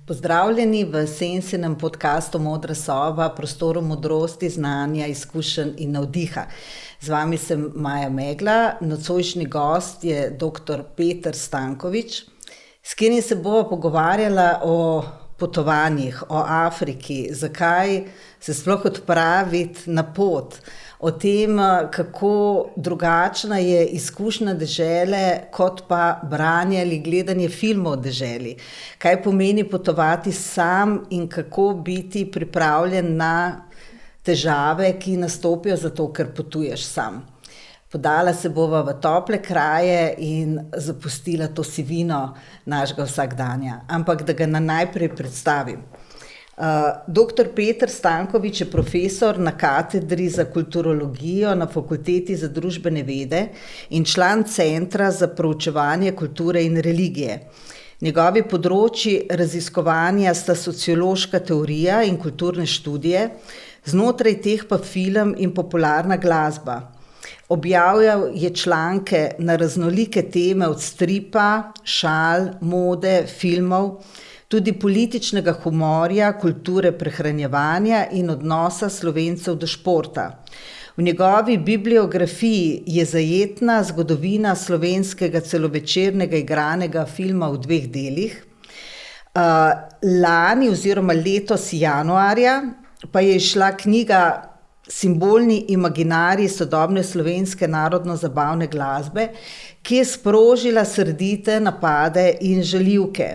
Pozdravljeni v Sensinem podcastu Modra soba, prostoru modrosti, znanja, izkušenj in navdiha. Z vami sem Maja Megla, nocojšnji gost je dr. Peter Stanković, s katerim se bova pogovarjala o potovanjih, o Afriki, zakaj se sploh odpraviti na pot, o tem, kako drugačna je izkušnja dežele, kot pa branje ali gledanje filmov o deželi. Kaj pomeni potovati sam in kako biti pripravljen na težave, ki nastopijo zato, ker potuješ sam. Podala se bova v tople kraje in zapustila to sivino našega vsakdanja. Ampak da ga najprej predstavim. Dr. Peter Stanković je profesor na katedri za kulturologijo na Fakulteti za družbene vede in član Centra za proučevanje kulture in religije. Njegovi področji raziskovanja sta sociološka teorija in kulturne študije, znotraj teh pa film in popularna glasba. Objavljal je članke na raznolike teme od stripa, šal, mode, filmov, tudi političnega humorja, kulture prehranjevanja in odnosa Slovencev do športa. V njegovi bibliografiji je zajetna zgodovina slovenskega celovečernega igranega filma v 2 delih. Lani oziroma letos januarja pa je izšla knjiga Simbolni imaginarij sodobne slovenske narodno-zabavne glasbe, ki je sprožila srdite napade in žaljivke.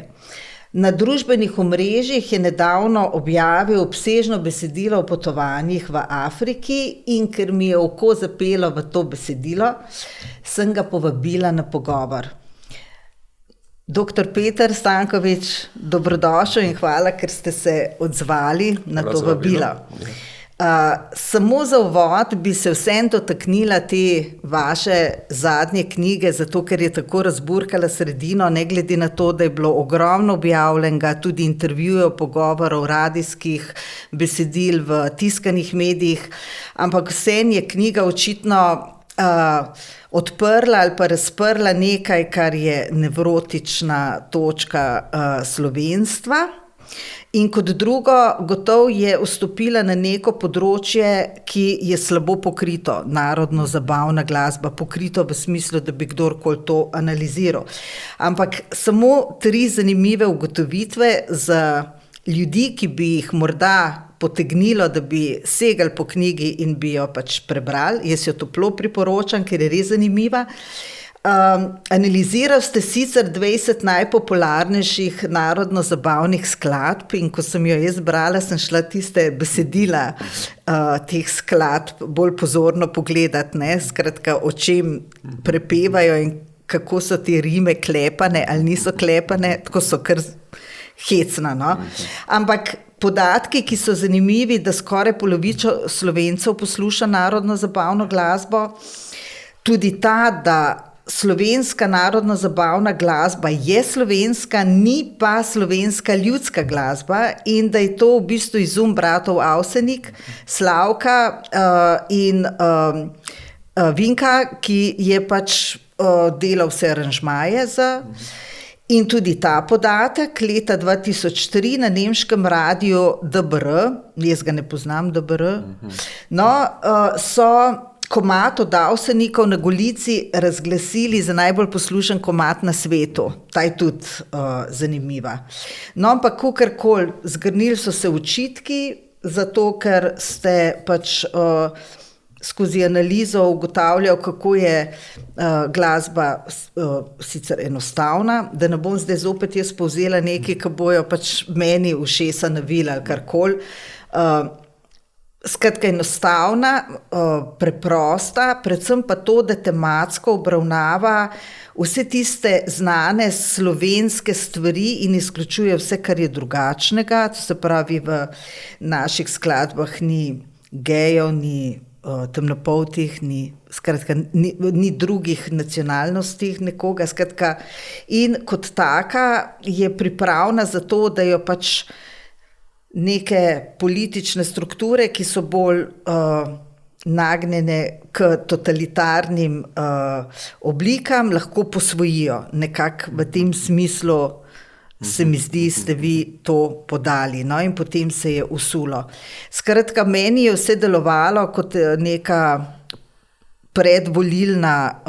Na družbenih omrežjih je nedavno objavil obsežno besedilo o potovanjih v Afriki in ker mi je oko zapelo v to besedilo, sem ga povabila na pogovor. Dr. Peter Stanković, dobrodošel in hvala, ker ste se odzvali na to vabilo. Samo za uvod bi se vsem dotaknila te vaše zadnje knjige, zato ker je tako razburkala sredino, ne glede na to, da je bilo ogromno objavljenega, tudi intervjujev, pogovorov, radijskih besedil v tiskanih medijih, ampak vsem je knjiga očitno odprla ali pa razprla nekaj, kar je nevrotična točka slovenstva. In kot drugo, gotovo je vstopila na neko področje, ki je slabo pokrito, narodno-zabavna glasba, pokrito v smislu, da bi kdorkoli to analiziral. Ampak samo 3 zanimive ugotovitve za ljudi, ki bi jih morda potegnilo, da bi segali po knjigi in bi jo pač prebrali. Jaz jo toplo priporočam, ker je res zanimiva. Analiziral ste sicer 20 najpopularnejših narodno-zabavnih skladb in ko sem jo jaz brala, sem šla tiste besedila teh skladb bolj pozorno pogledati, ne? Skratka, o čem prepevajo in kako so te rime klepane ali niso klepane, tako so kar hecna, no? Ampak podatki, ki so zanimivi, da skoraj polovica Slovencev posluša narodno-zabavno glasbo, tudi ta, da slovenska narodno-zabavna glasba je slovenska, ni pa slovenska ljudska glasba in da je to v bistvu izum bratov Avsenik, Slavka in Vinka, ki je pač delal vse aranžmaje za. In tudi ta podatek, leta 2003 na nemškem radiju DBR, jaz ga ne poznam, DBR, so komad od Avsenikov na Golici razglasili za najbolj poslušan komad na svetu. Ta je tudi zanimiva. No, ampak kakorkoli, zgrnili so se očitki, zato ker ste pač skozi analizo ugotavljal, kako je glasba sicer enostavna, da ne bom zdaj zopet jaz povzela nekaj, ki bojo pač meni ušesa navili ali karkoli. Skratka, enostavna, preprosta, predvsem pa to, da tematsko obravnava vse tiste znane slovenske stvari in izključuje vse, kar je drugačnega, to se pravi v naših skladbah ni gejev, ni temnopoltih, ni drugih nacionalnosti nekoga, skratka, in kot taka je pripravna za to, da jo pač neke politične strukture, ki so bolj nagnjene k totalitarnim oblikam, lahko posvojijo nekako v tem smislu se mi zdi, ste vi to podali. No, in potem se je usulo. Skratka, meni je vse delovalo kot neka predvolilna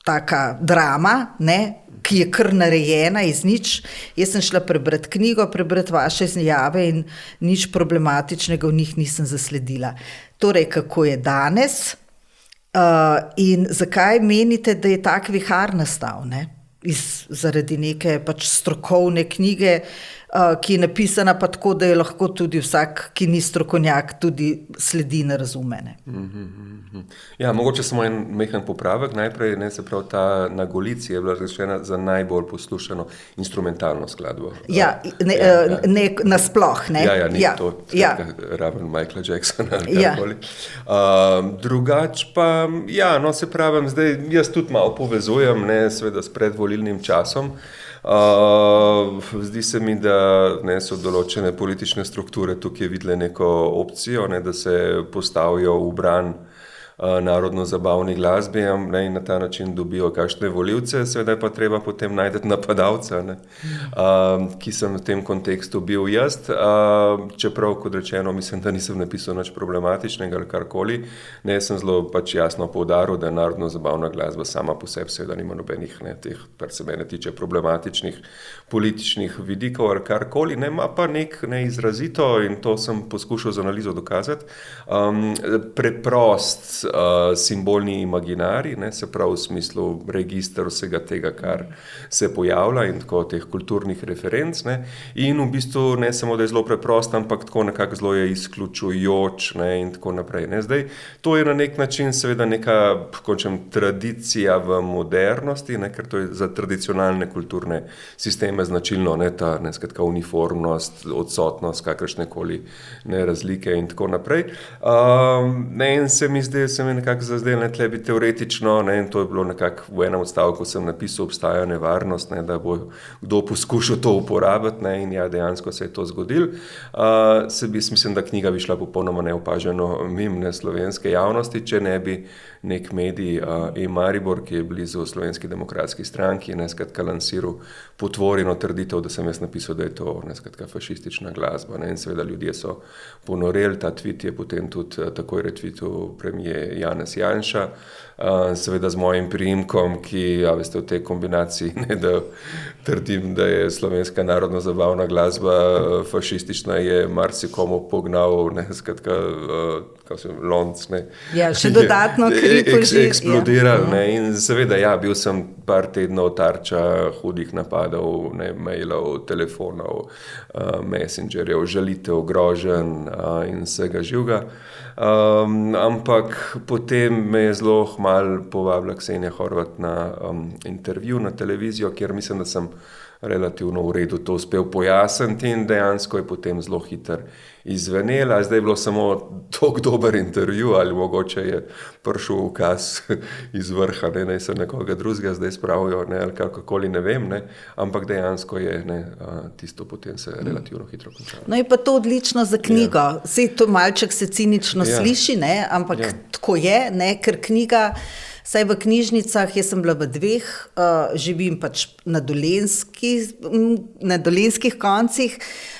taka drama, ne, ki je kar narejena iz nič. Jaz sem šla prebrati knjigo, prebrati vaše izjave in nič problematičnega v njih nisem zasledila. Torej, kako je danes in zakaj menite, da je tak vihar nastal, ne? Zaradi neke pač strokovne knjige, ki je napisana pa tako, da je lahko tudi vsak, ki ni strokovnjak, tudi sledi in razume. Ja, mogoče samo en mehen popravek. Najprej, se pravi, ta Na Golici je bila razglašena za najbolj poslušano instrumentalno skladbo. Nasploh, ne? Ni to raven Michaela Jacksona ali karkoli. Drugač pa, se pravim, zdaj jaz tudi malo povezujem, seveda s predvolilnim časom. Zdi se mi, da so določene politične strukture tukaj videle neko opcijo, da se postavijo v bran narodno-zabavni glasbi in na ta način dobijo kakšne volivce, seveda je pa treba potem najti napadalca, ki sem v tem kontekstu bil jaz, čeprav, kot rečeno, mislim, da nisem napisal nič problematičnega ali karkoli. Sem zelo pač jasno poudaril, da je narodno-zabavna glasba sama po sebi seveda nima nobenih teh, kar se mene tiče, problematičnih političnih vidikov ali karkoli, ima pa nek izrazito, in to sem poskušal z analizo dokazati, preprost simbolni imaginari, se pravi v smislu register vsega tega, kar se pojavlja in tako teh kulturnih referenc, in v bistvu ne samo, da je zelo preprost, ampak tako nekako zelo je izključujoč, in tako naprej. Zdaj, to je na nek način seveda neka, tradicija v modernosti, ker to je za tradicionalne kulturne sisteme značilno, ta skratka uniformnost, odsotnost kakršnekoli razlike in tako naprej. In se mi je nekako zazdelo, tle bi teoretično, in to je bilo nekako v enem odstavku sem napisal, obstaja nevarnost, da bo kdo poskušal to uporabiti, in dejansko se je to zgodilo. Mislim, da knjiga bi šla popolnoma neopaženo mimo slovenske javnosti, če ne bi nek medij Maribor, ki je blizu Slovenski demokratski stranki, skratka lansiral potvorjeno trditev, da sem jaz napisal, da je to skratka fašistična glasba. In seveda ljudje so ponoreli, ta tweet je potem tudi takoj retweetal premier Janez Janša, seveda z mojim priimkom, ki, veste, v tej kombinaciji, da trdim, da je slovenska narodno-zabavna glasba fašistična, je marsikomu pognal, skratka, lonc, še dodatno eksplodiral, in seveda, bil sem par tednov tarča hudih napadov, mailov, telefonov, messengerjev, žalitev, groženj in vsega živega. Ampak potem me je zelo hmal povabila Ksenija Horvat na intervju na televizijo, kjer mislim, da sem relativno v redu to uspel pojasniti, in dejansko je potem zelo hiter izvenela. Zdaj je bilo samo toliko dober intervju, ali mogoče je prišel ukaz iz vrha, naj se nekoga drugega zdaj spravijo, ali kakokoli, ne vem, ampak dejansko je tisto potem se relativno hitro končalo. No, je pa to odlično za knjigo. Saj to malček se cinično sliši, ampak tako je, ker knjiga, saj v knjižnicah, jaz sem bila v 2, živim pač na dolenskih koncih,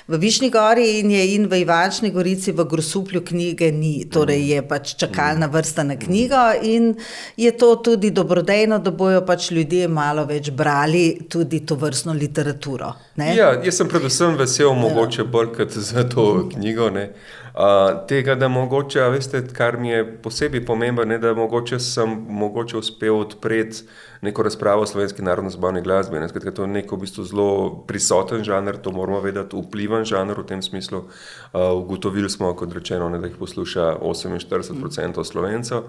v Višnji Gori in v Ivančni Gorici, v Grosuplju knjige ni, torej je pač čakalna vrsta na knjigo, in je to tudi dobrodejno, da bojo pač ljudje malo več brali tudi tovrstno literaturo. Jaz sem predvsem vesel, mogoče bolj kot za to knjigo, tega, da mogoče, veste, kar mi je posebej pomembno, da mogoče uspel odpreti neko razpravo o slovenski narodno-zabavni glasbi. To je neko v bistvu zelo prisoten žanr, to moramo vedeti, vplivan žanr v tem smislu. Ugotovili smo, kot rečeno, da jih posluša 48% Slovencev.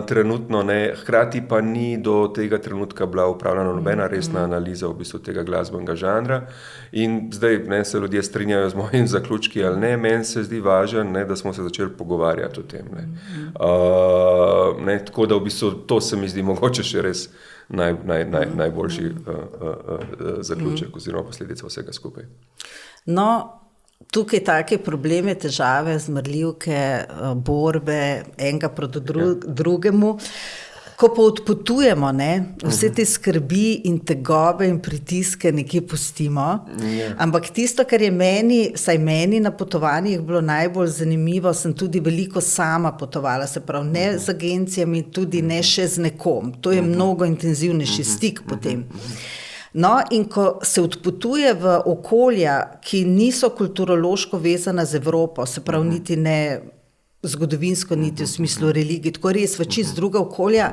Trenutno hkrati pa ni do tega trenutka bila upravljena nobena resna analiza v bistvu tega glasbenega žanra. In zdaj se ljudje strinjajo z mojim zaključki ali ne, meni se zdi važen, da smo se začeli pogovarjati o tem. Tako da v bistvu to se mi zdi mogoče še res najboljši zaključek oziroma posledica vsega skupaj. No, tukaj take probleme, težave, zmrljivke, borbe, enega proti drugemu. Ko pa odpotujemo, vse te skrbi in tegobe in pritiske nekje pustimo, ampak tisto, kar je meni na potovanjih bilo najbolj zanimivo, sem tudi veliko sama potovala, se pravi ne z agencijami, tudi ne še z nekom. To je mnogo intenzivnejši stik potem. No, in ko se odpotuje v okolja, ki niso kulturološko vezana z Evropo, se pravi niti ne zgodovinsko, niti v smislu religije, tako res v čist druga okolja,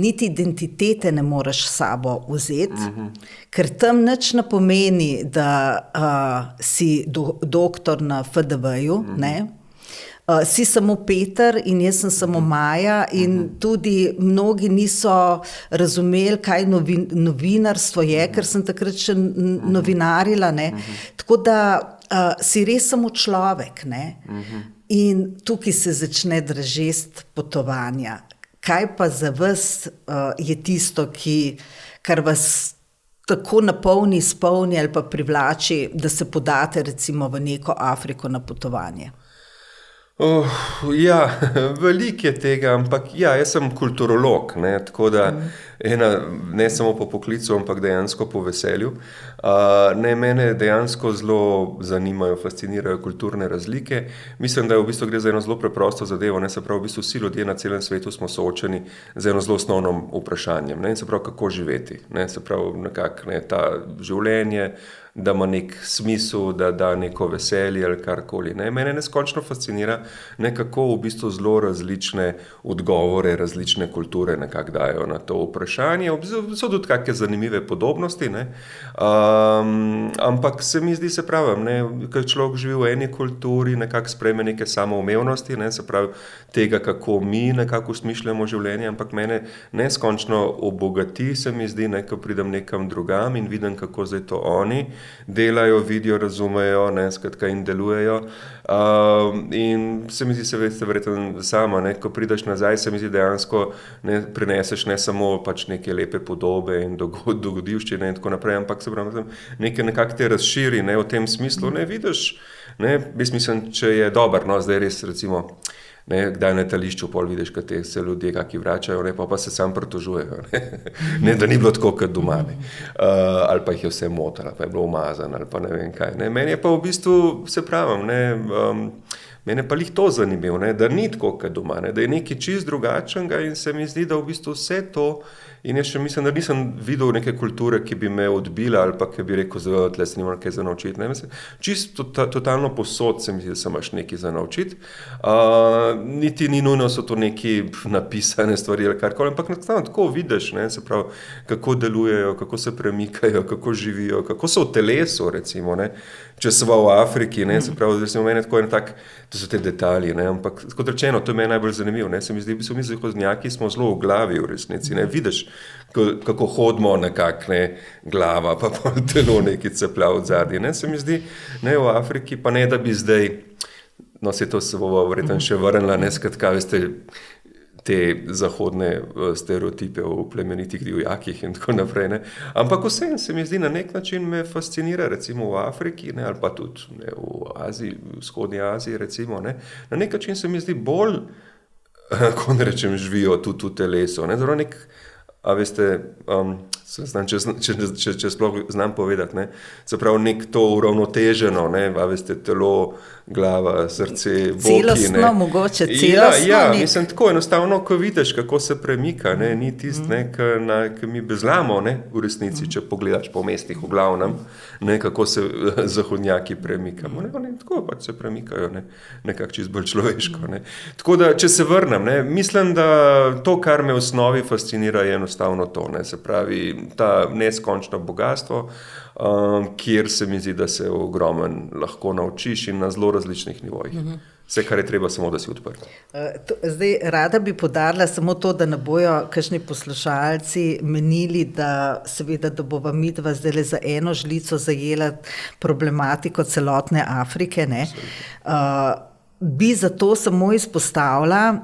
niti identitete ne moreš s sabo vzeti, ker tam nič ne pomeni, da si doktor na FDV-ju, si samo Peter in jaz sem samo Maja in tudi mnogi niso razumeli, kaj novinarstvo je, ker sem takrat še novinarila, tako da si res samo človek, in tukaj se začne dražest potovanja. Kaj pa za vas je tisto, kar vas tako napolni, izpolni ali pa privlači, da se podate recimo v neko Afriko na potovanje? Veliko je tega, ampak jaz sem kulturolog, tako da ne samo po poklicu, ampak dejansko po veselju. Mene dejansko zelo zanimajo, fascinirajo kulturne razlike. Mislim, da v bistvu gre za eno zelo preprosto zadevo, se pravi, v bistvu vsi ljudje na celem svetu smo soočeni z eno zelo osnovnim vprašanjem, se pravi, kako živeti, se pravi, nekako ta življenje, da ima nek smisel, da da neko veselje ali karkoli. Mene neskončno fascinira, kako v bistvu zelo različne odgovore, različne kulture nekako dajo na to vprašanje. So tudi kakšne zanimive podobnosti, ampak se mi zdi, se pravim, ko človek živi v eni kulturi, nekako sprejme neke samoumevnosti, se pravi tega, kako mi nekako usmišljamo življenje, ampak mene neskončno obogati, se mi zdi, ko pridem nekam drugam in vidim, kako zdaj to oni delajo, vidijo, razumejo, skratka in delujejo. In se mi zdi, se veste verjetno sama, ko prideš nazaj, se mi zdi dejansko prineseš ne samo pač neke lepe podobe in dogodivščine in tako naprej, ampak se pravi, nekako te razširi, v tem smislu, vidiš, jaz mislim, če je dober, zdaj res recimo, kdaj na letališču pol vidiš, kad se ljudje kaki vračajo, pa se sam pritožujejo, da ni bilo tako kot doma, ali pa jih je vse motilo, pa je bilo umazano, ali pa ne vem kaj. Meni je pa v bistvu, se pravim, mene pa lih to zanimivo, da ni tako kot doma, da je nekaj čist drugačnega in se mi zdi, da v bistvu vse to, in jaz še mislim, da nisem videl neke kulture, ki bi me odbila ali pa ki bi rekel, tle se nimam kaj za naučiti. Čisto totalno posod se mi zdi, da se imaš nekaj za naučiti. Niti ni nujno so to neki napisane stvari ali karkoli, ampak tako vidiš, se pravi, kako delujejo, kako se premikajo, kako živijo, kako so v telesu, recimo, če so v Afriki, se pravi, recimo meni tako en tak, to so te detalji, ampak kot rečeno, to je meni najbolj zanimivo, se mi zdi, mi zahodnjaki smo zelo v glavi v resnici, vidiš, kako hodimo nekako, glava, pa telo neki ceplja od zadnji, se mi zdi, v Afriki, pa ne, da bi zdaj, se to se bo verjetno še vrnila, skratka, veste, te zahodne stereotipe o plemenitih divjakih in tako naprej, ampak vseeno se mi zdi, na nek način me fascinira, recimo v Afriki, ali pa tudi v Aziji, v vzhodni Aziji, recimo, na nek način se mi zdi bolj, kako ne rečem, živijo tudi v telesu, zelo nek, a veste, če sploh znam povedati, se pravi nek to uravnoteženo, a veste, telo, glava, srce, boki. Celostno, mogoče celostno. Mislim, tako enostavno, ko vidiš, kako se premika, ni tist, ki mi bezlamo, v resnici, če pogledaš po mestih v glavnem, kako se zahodnjaki premikamo. Tako pač se premikajo, nekako čisto bolj človeško. Tako da, če se vrnem, mislim, da to, kar me v osnovi fascinira, je enostavno to, se pravi, ta neskončno bogatstvo, kjer se mi zdi, da se ogromen lahko naučiš in na zelo različnih nivojih. Vse, kar je treba, samo da si odprt. Zdaj, rada bi podarila samo to, da ne bojo kakšni poslušalci menili, da seveda, da bova midva zdaj za eno žlico zajela problematiko celotne Afrike. Bi zato samo izpostavila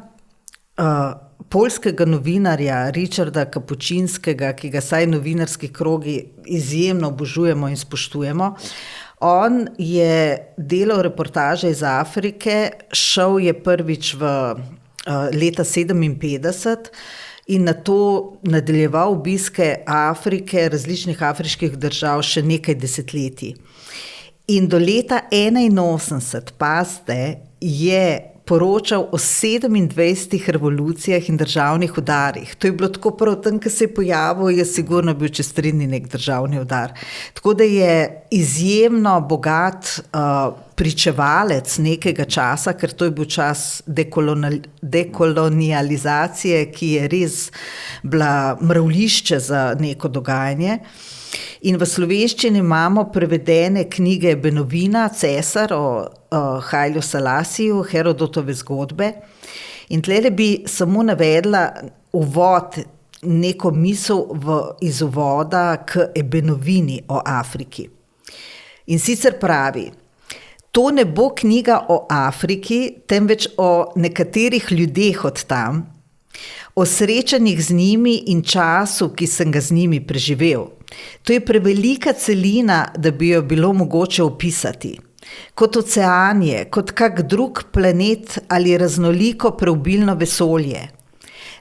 poljskega novinarja Richarda Kapučinskega, ki ga saj novinarski krogi izjemno obožujemo in spoštujemo. On je delal reportaže iz Afrike, šel je prvič v leta 1957 in na to nadaljeval obiske Afrike, različnih afriških držav še nekaj desetletij. In do leta 1981, pazite, je poročal o 27 revolucijah in državnih udarih. To je bilo tako prav tam, ko se je pojavil, je sigurno bil čez 3 dni nek državni udar. Tako da je izjemno bogat pričevalec nekega časa, ker to je bil čas dekolonializacije, ki je res bila mravljišče za neko dogajanje. In v slovenščini imamo prevedene knjige Benovina, Cesar o Hajlu Salasiju, Herodotove zgodbe. In tlele bi samo navedla uvod, neko misel iz uvoda k Benovini o Afriki. In sicer pravi, to ne bo knjiga o Afriki, temveč o nekaterih ljudeh od tam, o srečanjih z njimi in času, ki sem ga z njimi preživel. To je prevelika celina, da bi jo bilo mogoče opisati. Kot ocean je, kot kak drug planet ali raznoliko preobilno vesolje.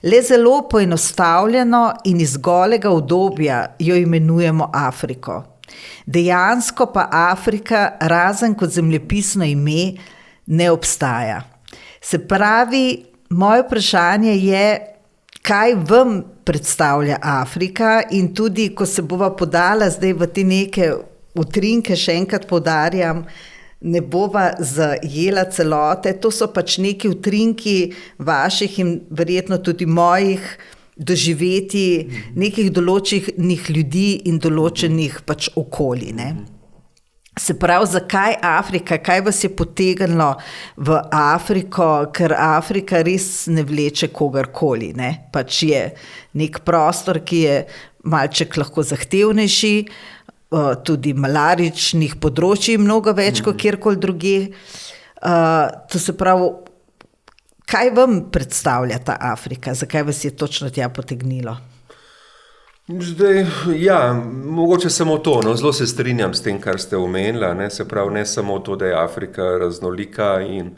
Le zelo poenostavljeno in iz golega udobja jo imenujemo Afriko. Dejansko pa Afrika, razen kot zemljepisno ime, ne obstaja. Se pravi, moje vprašanje je, kaj vam predstavlja Afrika, in tudi, ko se bova podala zdaj v te neke utrinke, še enkrat poudarjam, ne bova zajela celote, to so pač neki utrinki vaših in verjetno tudi mojih doživetij, nekih določenih ljudi in določenih pač okolij, ne. Se pravi, zakaj Afrika, kaj vas je potegnilo v Afriko, ker Afrika res ne vleče kogarkoli, ne? Pač je nek prostor, ki je malček lahko zahtevnejši, tudi malaričnih področij mnogo več kot kjerkoli drugje. To se pravi, kaj vam predstavlja ta Afrika, zakaj vas je točno tja potegnilo? Zdaj, ja, mogoče samo to, no, zelo se strinjam s tem, kar ste omenila, ne, se pravi, ne samo to, da je Afrika raznolika in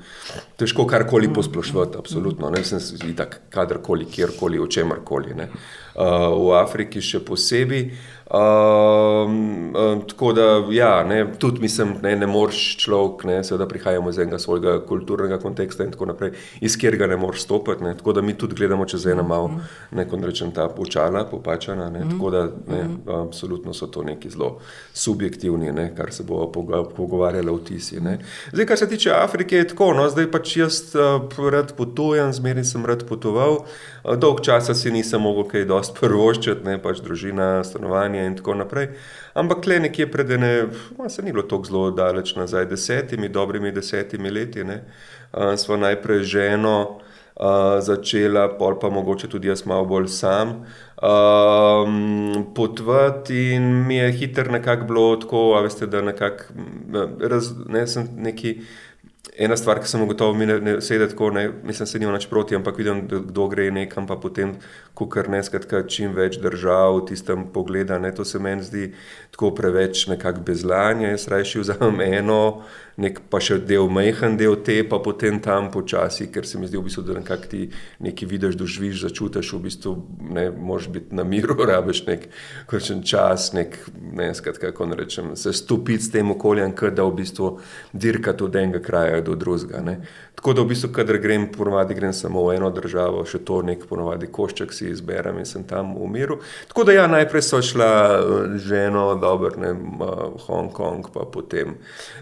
težko karkoli posploševati, absolutno, ne, sem itak kadarkoli, kjerkoli, o čemarkoli, ne, v Afriki še posebej. Tako da, ja, ne, tudi mislim, ne moreš človek, ne, seveda prihajamo iz enega svojega kulturnega konteksta in tako naprej, iz kjerega ne moreš stopiti, ne, tako da mi tudi gledamo čez ena malo, neko rečem ta očala, popačana, ne, tako da, ne, absolutno so to neki zelo subjektivni, ne, kar se bo pogovarjala vtisi, ne. Zdaj, kar se tiče Afrike, je tako, no, zdaj pač jaz rad potujem, zmeraj sem rad potoval, dolg časa si nisem mogel kaj dosti privoščiti, ne, pač družina, stanovanje in tako naprej. Ampak tle nekje pred se ni bilo toliko zelo daleč nazaj, dobrimi 10 leti, ne, sva najprej ženo začela, pol pa mogoče tudi jaz malo bolj sam, potovati in mi je hitro nekako bilo tako, a veste, da nekako, ne, sem neki, ena stvar, ki sem ugotovil, mi ne sede tako, ne, mislim, se nima nič proti, ampak vidim, kdo gre nekam, pa potem, kakor ne, skratka, čim več držav v tistem pogleda, ne, to se meni zdi tako preveč nekako bezlanje, jaz rajši vzamem eno, pa še majhen del te, pa potem tam počasi, ker se mi zdi v bistvu, da nekako ti nekaj vidiš, doživiš, začutiš, v bistvu, ne, moraš biti na miru, rabiš kakšen čas, skratka, kako ne rečem, se stopiti s tem okoljem, da v bistvu dirkati od enega kraja do drugega, ne. Tako da v bistvu, kadar ponovadi grem samo v eno državo, še to ponovadi košček si izberem in sem tam v miru. Tako da ja, najprej so šla ženo, Hong Kong, pa potem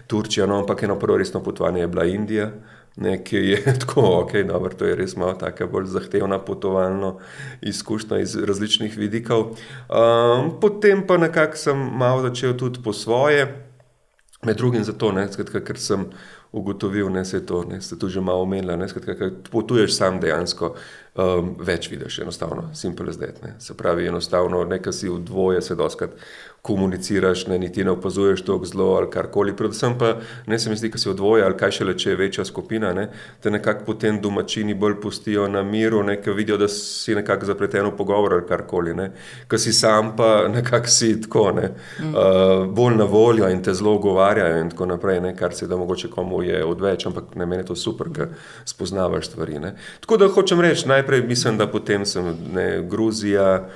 Turčija, no, ampak eno prvo resno potovanje je bila Indija, ne, ki je tako, okej, dobro, to je res malo taka bolj zahtevna potovalno izkušnja iz različnih vidikov. Potem pa nekako sem malo začel tudi po svoje, med drugim zato, ne, skratka, ker sem ugotovil, ne, se to, ne, ste tudi že malo omenila, ne, skratka, ker potuješ sam dejansko, več vidiš, enostavno, simple as that, ne, se pravi, enostavno, nekaj si v dvoje se dostikrat komuniciraš, ne, niti ne opazuješ toliko zelo ali karkoli, predvsem pa, ne, se mi zdi, ko si v dvoje ali kaj šele, če je večja skupina, ne, te nekako potem domačini bolj pustijo na miru, ne, ko vidijo, da si nekako zapleten v pogovor ali karkoli, ne, ko si sam pa nekako si tako, ne, bolj na voljo in te zelo ogovarjajo in tako naprej, ne, kar se da mogoče komu je odveč, ampak ne, meni je to super, ker spoznavaš stvari, ne. Tako da hočem reči, najprej najprej mislim, da potem sem Gruzija,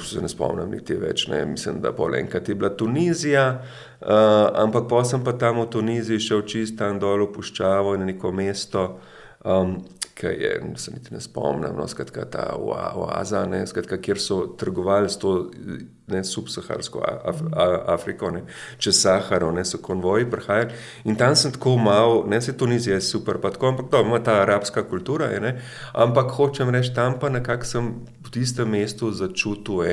se ne spomnim niti več, mislim, da pol enkrat je bila Tunizija, ampak potem sem pa tam v Tuniziji šel čist tam dol v puščavo in na neko mesto, ki je, se niti ne spomnim, skratka ta oaza, skratka, kjer so trgovali s to subsaharsko Afriko, čez Saharo, so konvoji prihajali in tam sem tako malo, se Tunizija je super, pa tako, ampak ima ta arabska kultura, ampak hočem reči, tam pa nekako sem v tistem mestu začutil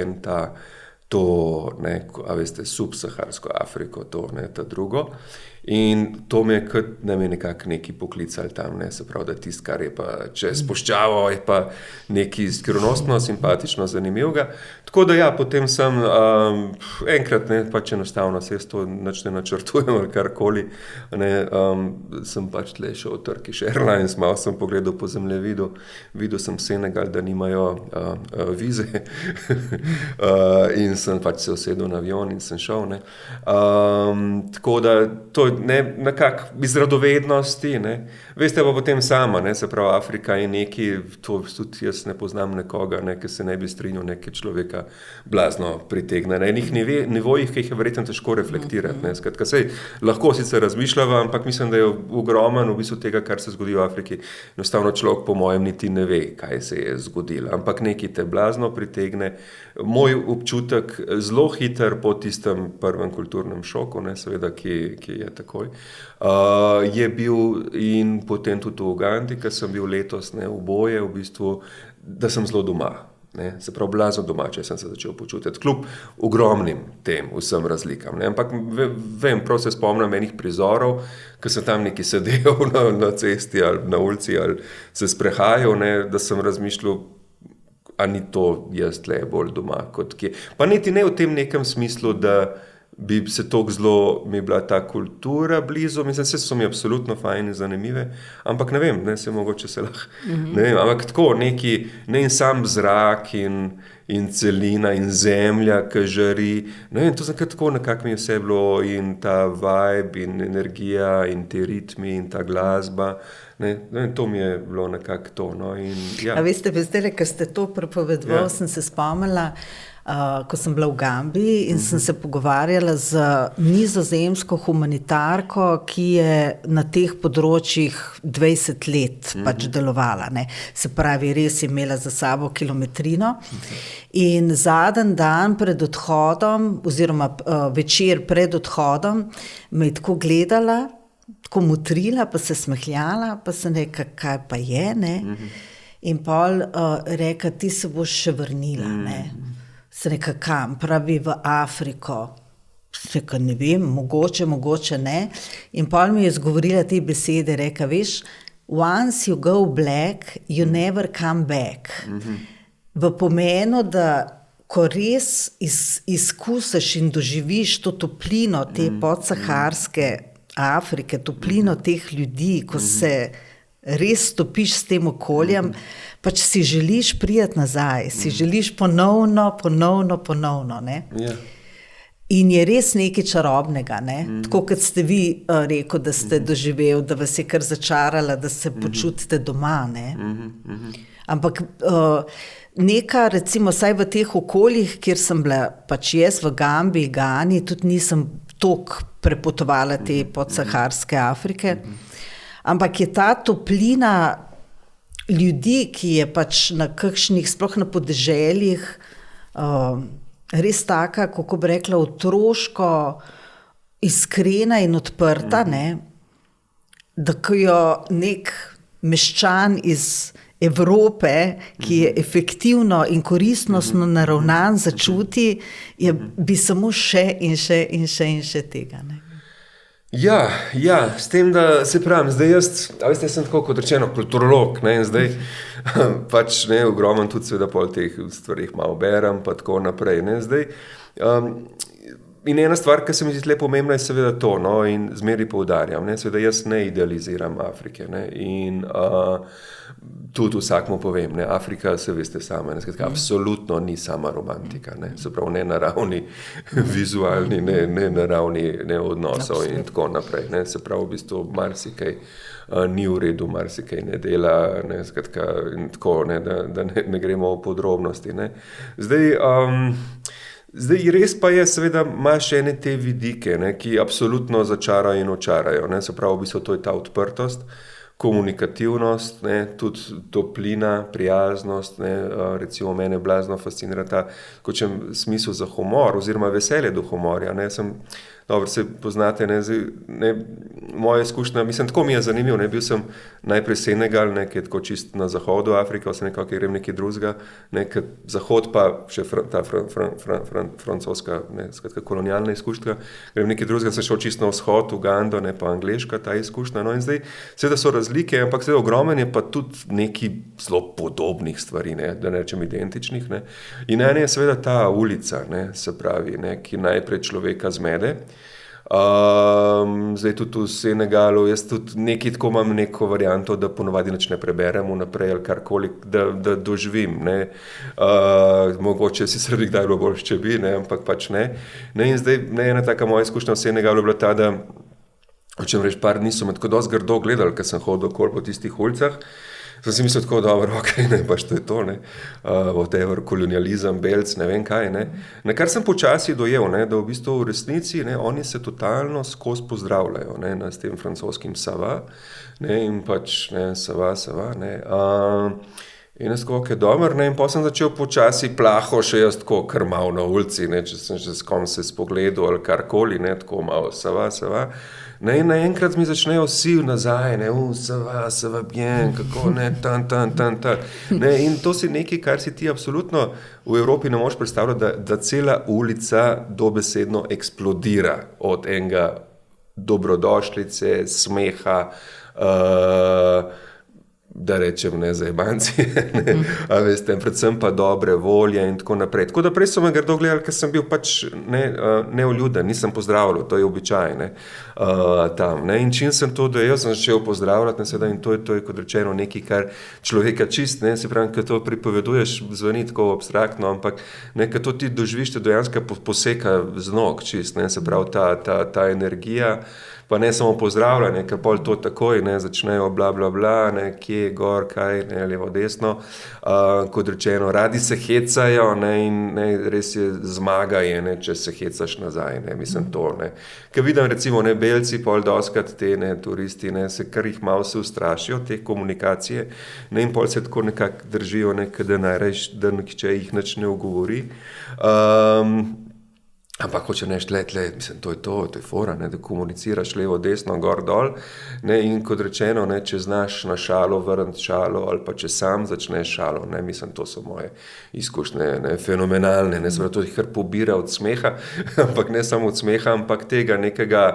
a veste, subsaharsko Afriko, ta drugo. In to me je kot, da me nekako neki poklicali tam, se pravi, da tisto, kar je pa čez puščavo, je pa nekaj skrivnostno, simpatično, zanimivega. Tako da ja, potem sem enkrat, pač enostavno, se jaz to nič ne načrtujem ali karkoli, sem pač tle šel v Turkish Airlines, malo sem pogledal po zemljevidu, videl sem Senegal, da nimajo vize in sem pač se usedel na avion in sem šel, tako da to nekako iz radovednosti, Veste pa potem sama, se pravi, Afrika je nekaj, to tudi jaz ne poznam nekoga, ki se ne bi strinjal, nekaj človeka blazno pritegne. Na enih nivojih, ki jih je verjetno težko reflektirati. Skratka, sej lahko sicer razmišljava, ampak mislim, da je ogromen v bistvu tega, kar se zgodi v Afriki. Enostavno človek po mojem niti ne ve, kaj se je zgodilo, ampak nekaj te blazno pritegne. Moj občutek zelo hiter po tistem prvem kulturnem šoku, seveda, ki je takoj, je bil in potem tudi v Ugandi, ker sem bil letos oboje, v bistvu, da sem zelo doma. Se pravi, blazno domače sem se začel počutiti, kljub ogromnim tem vsem razlikam. Ampak vem, prav se spomnim enih prizorov, ko sem tam neki sedel na cesti ali na ulici ali se sprehajal, da sem razmišljal, a ni to jaz tle bolj doma kot kje. Pa niti ne v tem nekem smislu, da bi se toliko zelo, mi je bila ta kultura blizu, mislim, vse so mi absolutno fajn in zanimive, ampak ne vem, se mogoče se lahko, ne vem, ampak tako neki, in sam zrak in celina in zemlja, ki žari, ne vem, to tako nekako mi je vse bilo in ta vibe in energija in te ritmi in ta glasba, to mi je bilo nekako to, in ja. A veste, zdaj, ker ste to prepovedoval, sem se spomnila, ko sem bila v Gambiji in sem se pogovarjala z nizozemsko humanitarko, ki je na teh področjih 20 let pač delovala. Se pravi, res je imela za sabo kilometrino in zadnji dan pred odhodom oziroma večer pred odhodom me je tako gledala, tako motrila, pa se smehljala, pa sem rekla, kaj pa je, in pol rekla, ti se boš še vrnila, Se reka, kam? Pravi, v Afriko. Se reka, ne vem, mogoče ne. In pol mi je izgovorila te besede, reka, veš, once you go black, you never come back. V pomenu, da ko res izkusiš in doživiš to toplino te podsaharske Afrike, toplino teh ljudi, ko se res stopiš s tem okoljem, pač si želiš priti nazaj, si želiš ponovno, In je res nekaj čarobnega, Tako kot ste vi rekel, da ste doživel, da vas je kar začarala, da se počutite doma, Ampak neka, recimo, saj v teh okoljih, kjer sem bila pač jaz v Gambiji, Gani, tudi nisem toliko prepotovala te podsaharske Afrike, ampak je ta toplina ljudi, ki je pač na kakšnih, sploh na podeželjih, res taka, kako bi rekla, otroško iskrena in odprta, da ko jo nek meščan iz Evrope, ki je efektivno in koristnostno naravnan, začuti, bi samo še tega, Ja, s tem, da se pravim, zdaj jaz, veste, sem tako kot rečeno kulturolog, in zdaj pač ogromno tudi seveda pol teh stvarih malo berem, pa tako naprej, zdaj In ena stvar, ki se mi zdi tle pomembna, je seveda to, no, in zmeraj poudarjam, ne, seveda jaz ne idealiziram Afrike, ne, in tudi vsakmu povem, ne, Afrika, se veste sama, ne, skratka, absolutno ni sama romantika, ne, se pravi, ne na ravni vizualni, ne na ravni ne odnosov in tako naprej, ne, se pravi, v bistvu marsikaj ni v redu, marsikaj ne dela, ne, skratka, in tako, ne, da ne gremo v podrobnosti, ne. Zdaj, res pa je, seveda, imaš ene te vidike, ne, ki absolutno začarajo in očarajo, ne, se pravi, v bistvu to je ta odprtost, komunikativnost, ne, tudi toplina, prijaznost, ne, recimo mene blazno fascinira ta, kočem smisel za humor oziroma veselje do humorja, ne, dobro, se poznate, ne, moja izkušnja, mislim, tako mi je zanimivo, ne, bil sem najprej Senegal, ne, ki je tako čist na zahodu Afrike, vse nekako grem nekaj drugega, ne, zahod pa še ta francoska, ne, skratka, kolonialna izkušnja, grem nekaj drugega, sem šel čisto na vzhod, Ugando, ne, pa angleška ta izkušnja, no, in zdaj, seveda so razlike, ampak seveda ogromen je pa tudi neki zelo podobnih stvari, ne, da ne rečem identičnih, ne, in ena je seveda ta ulica, ne, se pravi, ne, ki najprej človeka zmede. Zdaj tudi v Senegalu, jaz tudi nekaj tako imam neko varianto, da ponovadi nič ne preberem vnaprej ali karkoli, da doživim, ne. Mogoče si sredi kdaj bilo bolj, če bi, ne, ampak pač ne. Ne, in zdaj, ne, ena taka moja izkušnja v Senegalu je bila ta, da, hočem reči, par dni so me tako dosti grdo gledali, ker sem hodil okoli po tistih ulicah. Sem si mislil tako, dobro, ok, ne, pač to je to, ne, whatever, kolonializem, belc, ne vem kaj, ne. Na kar sem počasi dojel, ne, da v bistvu v resnici, ne, oni se totalno skozi pozdravljajo, ne, s tem francoskim ça va, ne, in pač, ne, ça va, ne, in jaz tako, ok, dobro, ne, in potem sem začel počasi plaho še jaz tako krmal na ulici, ne, če sem že s kom se spogledal ali karkoli, ne, tako malo ça va. Ne, in naenkrat mi začnejo vsi nazaj, ne, ça va bien, kako ne, tan. Ne, in to si nekaj, kar si ti absolutno v Evropi ne moreš predstavljati, da cela ulica dobesedno eksplodira od enega dobrodošlice, smeha, da rečem, ne, zajebanci, ne, a veste, predvsem pa dobre volje in tako naprej. Tako da prej so me grdo gledali, ker sem bil pač nevljuden, nisem pozdravljal, to je običaj, ne, tam, ne, in čim sem to dojel, sem začel pozdravljati, ne, seveda, in to je kot rečeno nekaj, kar človeka čist, ne, se pravi, kad to pripoveduješ, zvoni tako abstraktno, ampak, ne, kad to ti doživiš, te dejansko poseka z nog čist, ne, se pravi, ta energija, pa ne samo pozdravljanje, ker pol to takoj, ne, začnejo bla, ne, kje, gor, kaj, ne, levo, desno, kot rečeno, radi se hecajo, ne, in ne, res je zmaga je, ne, če se hecaš nazaj, ne, mislim to, ne. Ker vidim recimo, ne, belci, pol doskrat te, ne, turisti, ne, se kar jih malo se ustrašijo, te komunikacije, ne, in pol se tako nekako držijo, ne, da najrajš, da nihče jih nič ne ogovori. Ampak hoče neš tle, mislim, to je fora, ne, da komuniciraš levo, desno, gor, dol, ne, in kot rečeno, ne, če znaš na šalo vrniti šalo ali pa če sam začneš šalo, ne, mislim, to so moje izkušnje, ne, fenomenalne, ne, seveda to jih kar pobira od smeha, ampak ne samo od smeha, ampak tega nekega,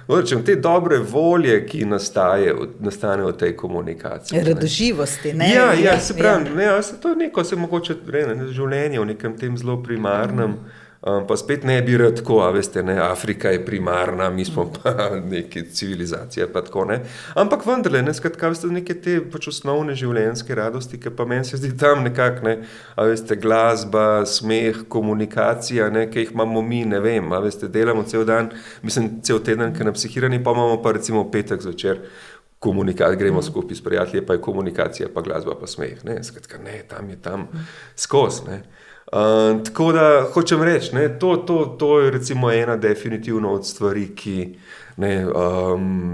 rečem, te dobre volje, ki nastane v tej komunikaciji. Radoživosti, ne? Ja, se pravi, ne, to je neko, se mogoče, ne, življenje v nekem tem zelo primarnem, pa spet ne bi rad tako, a veste, ne, Afrika je primarna, mi smo pa neke civilizacije, pa tako, ne. Ampak vendarle, ne, skratka, veste, neke te pač osnovne življenjske radosti, ki pa meni se zdi tam nekako, ne, a veste, glasba, smeh, komunikacija, ne, ki jih imamo mi, ne vem, a veste, delamo cel dan, mislim, cel teden, ki na psihirani, pa imamo pa recimo petek zvečer gremo skupaj s prijatelji, pa je komunikacija, pa glasba, pa smeh, ne, skratka, ne, tam je skozi, ne. Tako da, hočem reči, ne, to je recimo ena definitivno od stvari, ki, ne,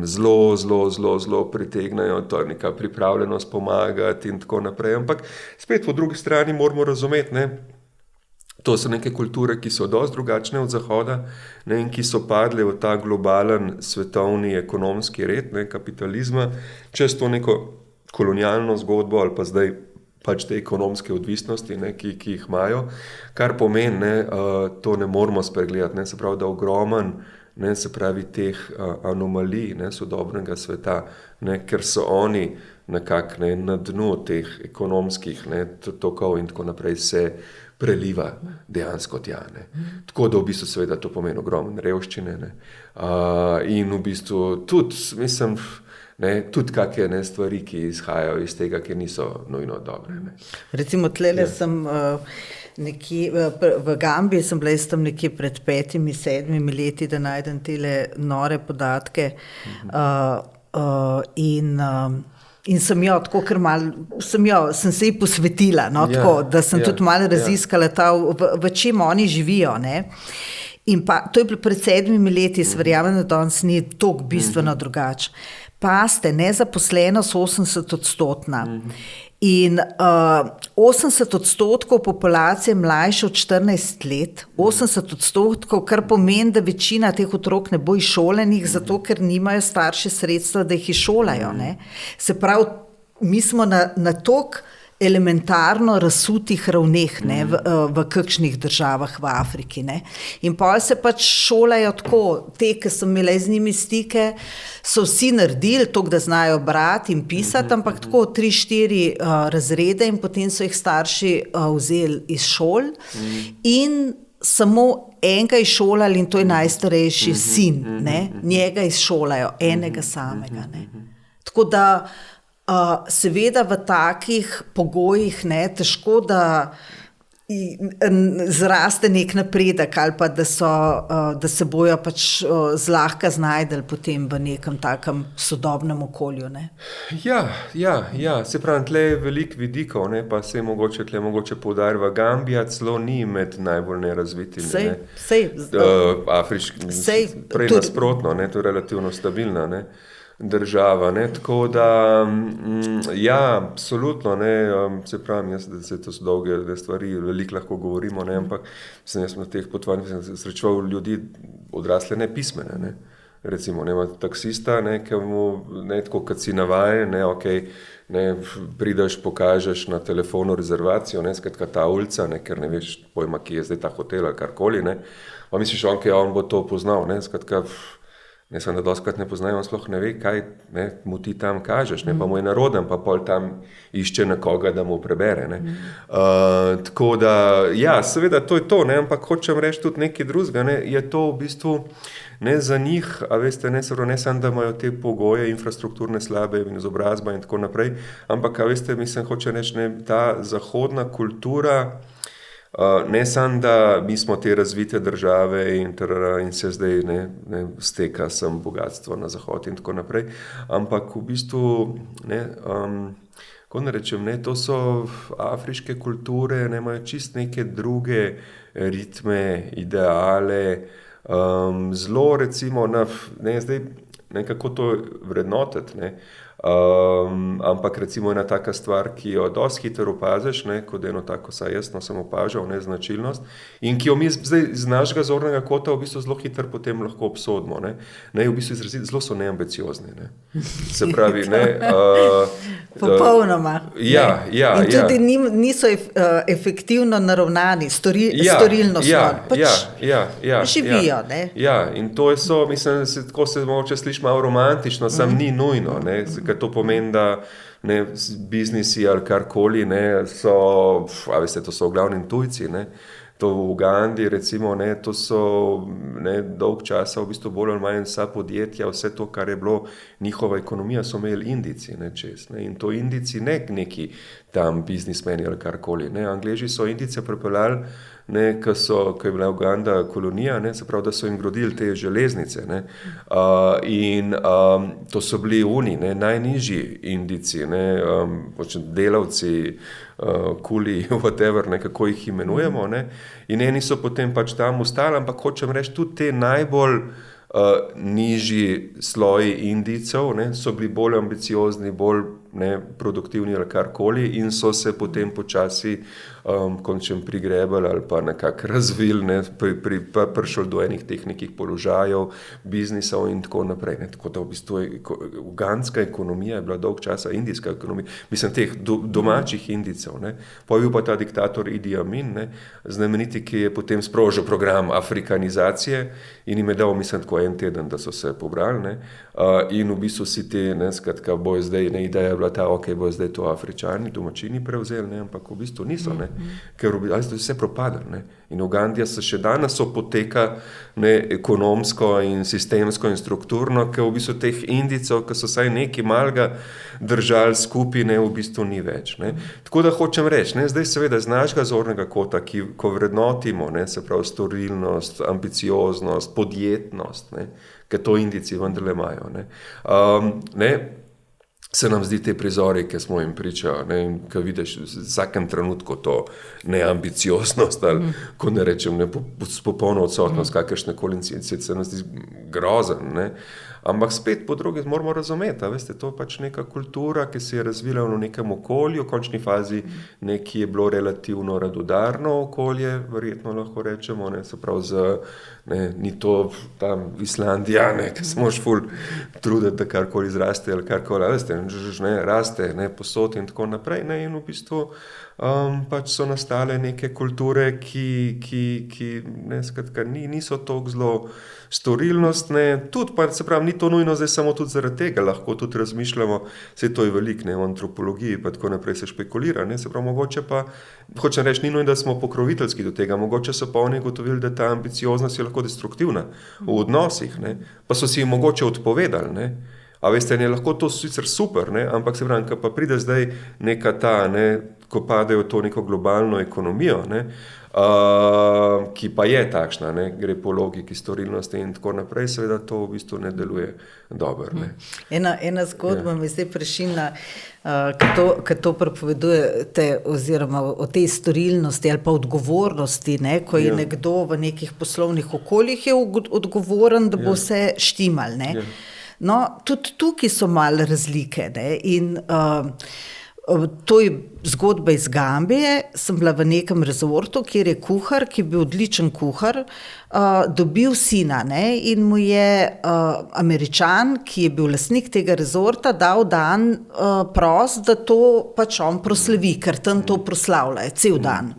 zelo pritegnajo, to je neka pripravljenost pomagati in tako naprej, ampak spet po drugi strani moramo razumeti, ne, to so neke kulture, ki so dosti drugačne od Zahoda, ne, in ki so padle v ta globalen svetovni ekonomski red, ne, kapitalizma, čez to neko kolonialno zgodbo ali pa zdaj pač te ekonomske odvisnosti, ne, ki jih imajo, kar pomeni, ne, to ne moramo spregledati, ne, se pravi, da ogromen, ne, se pravi, teh anomalij, ne, sodobnega sveta, ne, ker so oni nekako, ne, na dnu teh ekonomskih, ne, tokov in tako naprej se preliva dejansko tja. Ne. Tako da v bistvu seveda to pomeni ogromno revščine, ne. In v bistvu tudi, mislim, tudi kakšne stvari, ki izhajajo iz tega, ki niso nujno dobre. Ne. Recimo tlele sem nekje, v Gambiji sem bila tam nekje pred 5-7 leti, da najdem tele nore podatke in sem jo tako kar malo, sem se ji posvetila, tako, da sem tudi malo raziskala v čem oni živijo, ne. In pa, to je bilo pred 7 leti, verjamem, da danes ni toliko bistveno drugače. Paste, nezaposlenost 80%. In 80% populacije mlajše od 14 let, 80%, kar pomeni, da večina teh otrok ne bo izšolanih, zato ker nimajo starši sredstva, da jih izšolajo. Ne? Se pravi, mi smo na toliko elementarno razsutih ravneh, ne, v kakšnih državah v Afriki. Ne. In pol se pač šolajo tako, te, ki so imeli z njimi stike, so vsi naredili to, da znajo brati in pisati, ampak tako 3-4 razrede in potem so jih starši vzeli iz šol in samo enega izšolali in to je najstarejši sin, ne, njega izšolajo, enega samega. Ne. Tako da seveda v takih pogojih težko, da zraste nek napredek ali pa da se bojo pač zlahka znajdeli potem v nekem takem sodobnem okolju. Ne? Ja, se pravi, tle je veliko vidikov, ne, pa se mogoče poudarja, Gambija celo ni med najbolj nerazvitimi. Afriški, prej nasprotno, ne, to je relativno stabilna, ne. Država, ne, tako da absolutno, ne, se pravi, to so dolge stvari, veliko lahko govorimo, ne, ampak jaz na teh potovanjih srečeval ljudi odrasle nepismene, ne, recimo, nema taksista, ne, ki mu, ne, tako kot si navajen, ne, ne, prideš, pokažeš na telefonu rezervacijo, ne, skratka ta ulica, ne, ker ne veš pojma, ki je zdaj ta hotel ali karkoli, ne, pa misliš, on bo to poznal, ne, skratka, ne sem, da dostkrat ne poznajo, on sploh ne ve, kaj mu ti tam kažeš, ne, pa mu je naroden, pa pol tam išče nekoga, da mu prebere. Ne. Tako da, seveda to je to, ne, ampak hočem reči tudi nekaj drugega, ne, je to v bistvu ne za njih, a veste, ne samo, da imajo te pogoje, infrastrukturne slabe in izobrazba in tako naprej, ampak, a veste, mislim, hočem reči, ne, ta zahodna kultura, ne samo, da mi smo te razvite države in se zdaj ne steka sem bogatstvo na zahod in tako naprej, ampak v bistvu, kako ne rečem, to so afriške kulture, imajo čist neke druge ritme, ideale, zelo recimo, zdaj nekako to vrednotiti, ampak recimo ena taka stvar, ki jo dosti hitro opaziš, kot eno tako, saj jaz sem opažal, značilnost, in ki jo mi zdaj z našega zornega kota v bistvu zelo hitro potem lahko obsodimo. V bistvu izraziti, zelo so neambiciozni. Se pravi, popolnoma. Ja. In tudi niso efektivno naravnani, storilnostno. Živijo. Ja, in to so, mislim, tako se mogoče sliši malo romantično, sam ni nujno, ker to pomeni, da biznisi ali karkoli so, to so v glavnem tujci, to v Ugandi recimo, to so dolg časa v bistvu bolj ali manj vsa podjetja, vse to, kar je bilo njihova ekonomija, so imeli Indijci čez. In to Indijci neki tam biznismeni ali karkoli. Angleži so Indijce pripeljali, ko je bila Uganda kolonija, se pravi, da so jim gradili te železnice. In to so bili oni, najnižji Indijci, delavci, kuli, whatever, kako jih imenujemo. In eni so potem pač tam ostali, ampak hočem reči, tudi te najbolj nižji sloji Indijcev so bili bolj ambiciozni, bolj produktivni ali karkoli in so se potem počasi končem prigrebali ali pa nekako razvili, prišli do enih teh nekih položajev, biznisov in tako naprej. Tako da v bistvu ugandska ekonomija je bila dolg časa indijska ekonomija, mislim teh domačih Indijcev. Pa je bil pa ta diktator Idi Amin, znameniti, ki je potem sprožil program afrikanizacije in jim je dal, mislim, tako en teden, da so se pobrali. In v bistvu si te, skratka, bojo zdaj, ideja bila ta, ok, bo zdaj to Afričani, domačini prevzeli, ne, ampak v bistvu niso, ne, ker vse propada, ne. In Ugandija se še danes opoteka, ne, ekonomsko in sistemsko in strukturno, ker v bistvu teh Indijcev, ki so saj nekaj malega držali skupaj, ne, v bistvu ni več, ne. Tako da hočem reči, ne, zdaj seveda z našega zornega kota, ko vrednotimo, ne, se pravi storilnost, ambicioznost, podjetnost, ne, ker to Indijci vendarle imajo, ne, se nam zdi te prizori, ki smo jim pričali, ne, in ko vidiš v vsakem trenutku to neambicioznost ali, ko ne rečem, ne, popolno odsotnost kakršnekoli incidence, se nam zdi grozen, ne. Ampak spet po drugi moramo razumeti, veste, to je pač neka kultura, ki se je razvila v nekem okolju, v končni fazi nekaj je bilo relativno radodarno okolje, verjetno lahko rečemo, ne, se pravi ni to tam Islandija, ne, ki se moraš ful truditi, da karkoli zraste ali karkoli, veste, ne, raste, ne, posod in tako naprej, ne, in v bistvu pač so nastale neke kulture, ki ne, skratka, niso toliko zelo storilnostne, tudi pa, se pravi, ni to nujno zdaj samo tudi zaradi tega, lahko tudi razmišljamo, saj to je veliko, ne, v antropologiji, pa tako naprej se špekulira, ne, se pravi, mogoče pa, hočem reči, ni nujno, da smo pokroviteljski do tega, mogoče so pa oni ugotovili, da ta ambicioznost je lahko destruktivna v odnosih, ne, pa so si jim mogoče odpovedali, ne. A veste, ne, lahko to sicer super, ne, ampak se pravi, pa pride zdaj neka ta, ne, ko padejo to neko globalno ekonomijo, ne, ki pa je takšna, ne, gre po logiki storilnosti in tako naprej, seveda to v bistvu ne deluje dobro, ne. Ena zgodba mi zdaj prešinila, ko to prepovedujete oziroma o tej storilnosti ali pa odgovornosti, ne, ko je nekdo v nekih poslovnih okoljih je odgovoren, da bo vse štimal, ne. No, tudi tukaj so malo razlike, ne, in to je zgodba iz Gambije, sem bila v nekem rezortu, kjer je kuhar, ki je bil odličen kuhar, dobil sina, ne, in mu je Američan, ki je bil lastnik tega rezorta, dal dan prost, da to pač on proslavi, ker tam to proslavljajo, cel dan.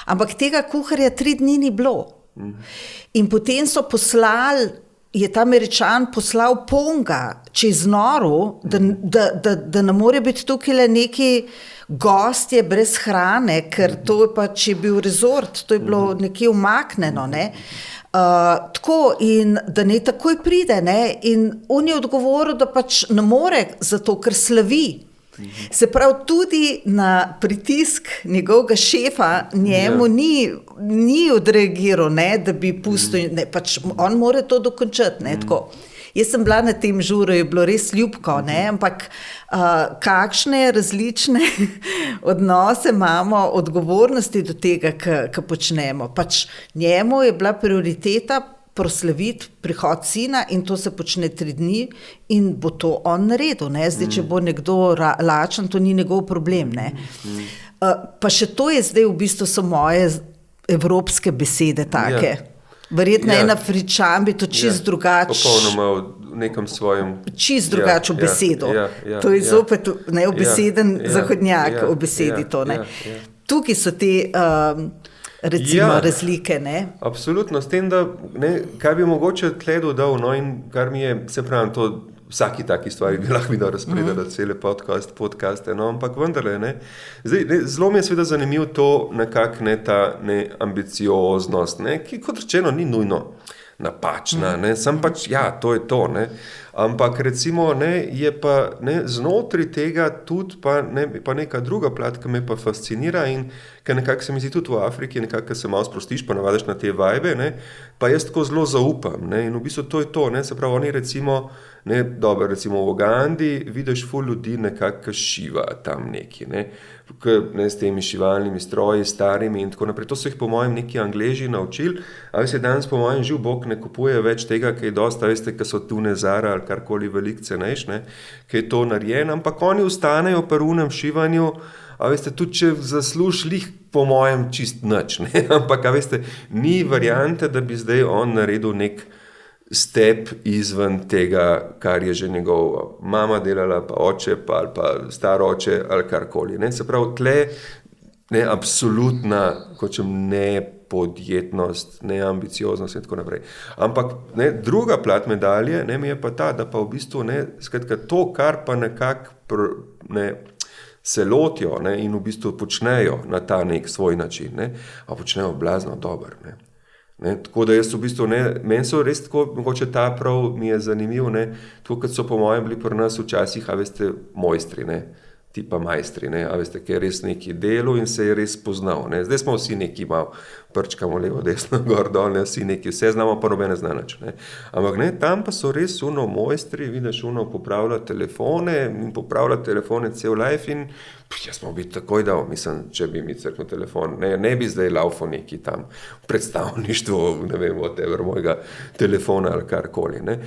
Ampak tega kuharja 3 dni ni bilo. In potem so je ta Američan poslal Ponga čez noru, da ne more biti tukaj le neki gostje brez hrane, ker to je pač je bil rezort, to je bilo nekje umaknjeno, ne. Tako, in da ne takoj pride, ne, in on je odgovoril, da pač ne more, zato ker slavi. Se pravi, tudi na pritisk njegovega šefa njemu ni odreagiral, ne, da bi pustil, ne, pač on mora to dokončati, ne, tako. Jaz sem bila na tem žuru, je bilo res ljubko, ne, ampak kakšne različne odnose imamo, odgovornosti do tega, kar počnemo. Pač njemu je bila prioriteta proslaviti prihod sina in to se počne 3 dni in bo to on naredil, ne. Zdaj, če bo nekdo lačen, to ni njegov problem, ne. Pa še to je zdaj v bistvu so moje evropske besede take. Verjetno en Afričan bi to čisto drugače. Popolnoma v nekem svojem. Čisto drugače v besedo. To je zopet neobeseden zahodnjak v besedi to, ne. Tukaj so te recimo razlike, ne. Absolutno, s tem, da, ne, kaj bi mogoče tle dodal, no, in kar mi je, se pravi, to vsaki taki stvari bi lahko videl razpredala cele podcaste, no, ampak vendarle, ne. Zdaj, ne, zelo mi je seveda zanimiv to nekako, ne, ta ambicioznost, ne, ki kot rečeno ni nujno napačna, ne, sem pač, to je to, ne. Ampak recimo, ne, je pa, ne, znotraj tega tudi pa neka druga plat, ki me pa fascinira in ki nekako se mi zdi tudi v Afriki, nekako se malo sprostiš, pa navadiš na te vibe, ne, pa jaz tako zelo zaupam, ne, in v bistvu to je to, ne, se pravi, oni recimo, ne, dobro, recimo v Ugandi vidiš ful ljudi nekako šiva tam neki, ne, s temi šivalnimi stroji, starimi in tako naprej. To so jih po mojem neki Angleži naučili, a veste, danes po mojem živ Bog ne kupuje več tega, kaj je dosta, veste, ki so tune Zara ali karkoli veliko cenejš, ne, kaj je to narejen, ampak oni ustanejo pri unem šivanju, a veste, tudi če zasluž lih po mojem čist nič, ne, ampak a veste, ni variante, da bi zdaj on naredil nek step izven tega, kar je že njegova mama delala, pa oče, ali pa star oče, ali karkoli, ne, se pravi, tle, ne, absolutna, hočem, ne podjetnost, ne ambicioznost in tako naprej. Ampak, ne, druga plat medalje, ne, mi je pa ta, da pa v bistvu, ne, skratka, to, kar pa nekako se lotijo, ne, in v bistvu počnejo na ta nek svoj način, ne, a počnejo blazno dobro. Ne, tako da jaz v bistvu, meni so res tako, mogoče ta prav mi je zanimiv, ne, tako kot so po mojem bili pri nas včasih, a veste, mojstri, ne, tipa majstri, ne, a veste, ki je res neki delo in se je res poznal, ne, zdaj smo vsi neki malo prčkamo levo, desno, gor, dol, ne, vsi neki, vse znamo, pa nobene zna nič, ne, ampak ne, tam pa so res mojstri, vidiš, popravlja telefone in popravlja telefone cel life in jaz smo biti takoj dal, mislim, če bi mi crknil telefon, ne bi zdaj laufo neki tam predstavništvo, ne vem, whatever, mojega telefona ali karkoli, ne.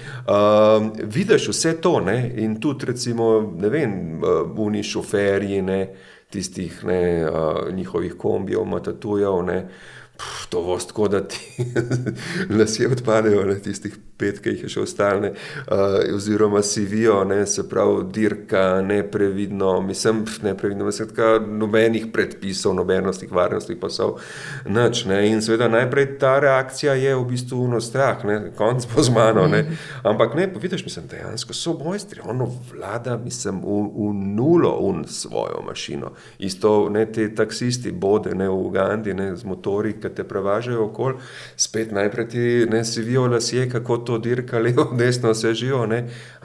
Vidiš vse to, ne, in tudi recimo, ne vem, uni šoferji, ne, tistih, ne, njihovih kombijev, matatujev, ne, to voz tako, da ti lasje odpadejo, ne, tistih 5, ki jih je še ostalo, oziroma sivijo, ne, se pravi dirka, neprevidno, mislim, nobenih predpisov, nobenih varnostnih pasov, nič, ne, in seveda najprej ta reakcija je v bistvu strah, ne, konc bo z mano, ne, ampak ne, pa vidiš, mislim, dejansko so mojstri, ono vlada, mislim, v nulo svojo mašino, isto, ne, te taksisti bode, ne, v Ugandi, ne, z motori, ki te prevažajo okoli, spet najprej ti, ne, sivijo lasje, kako to dirka levo, desno, vse živo, ne,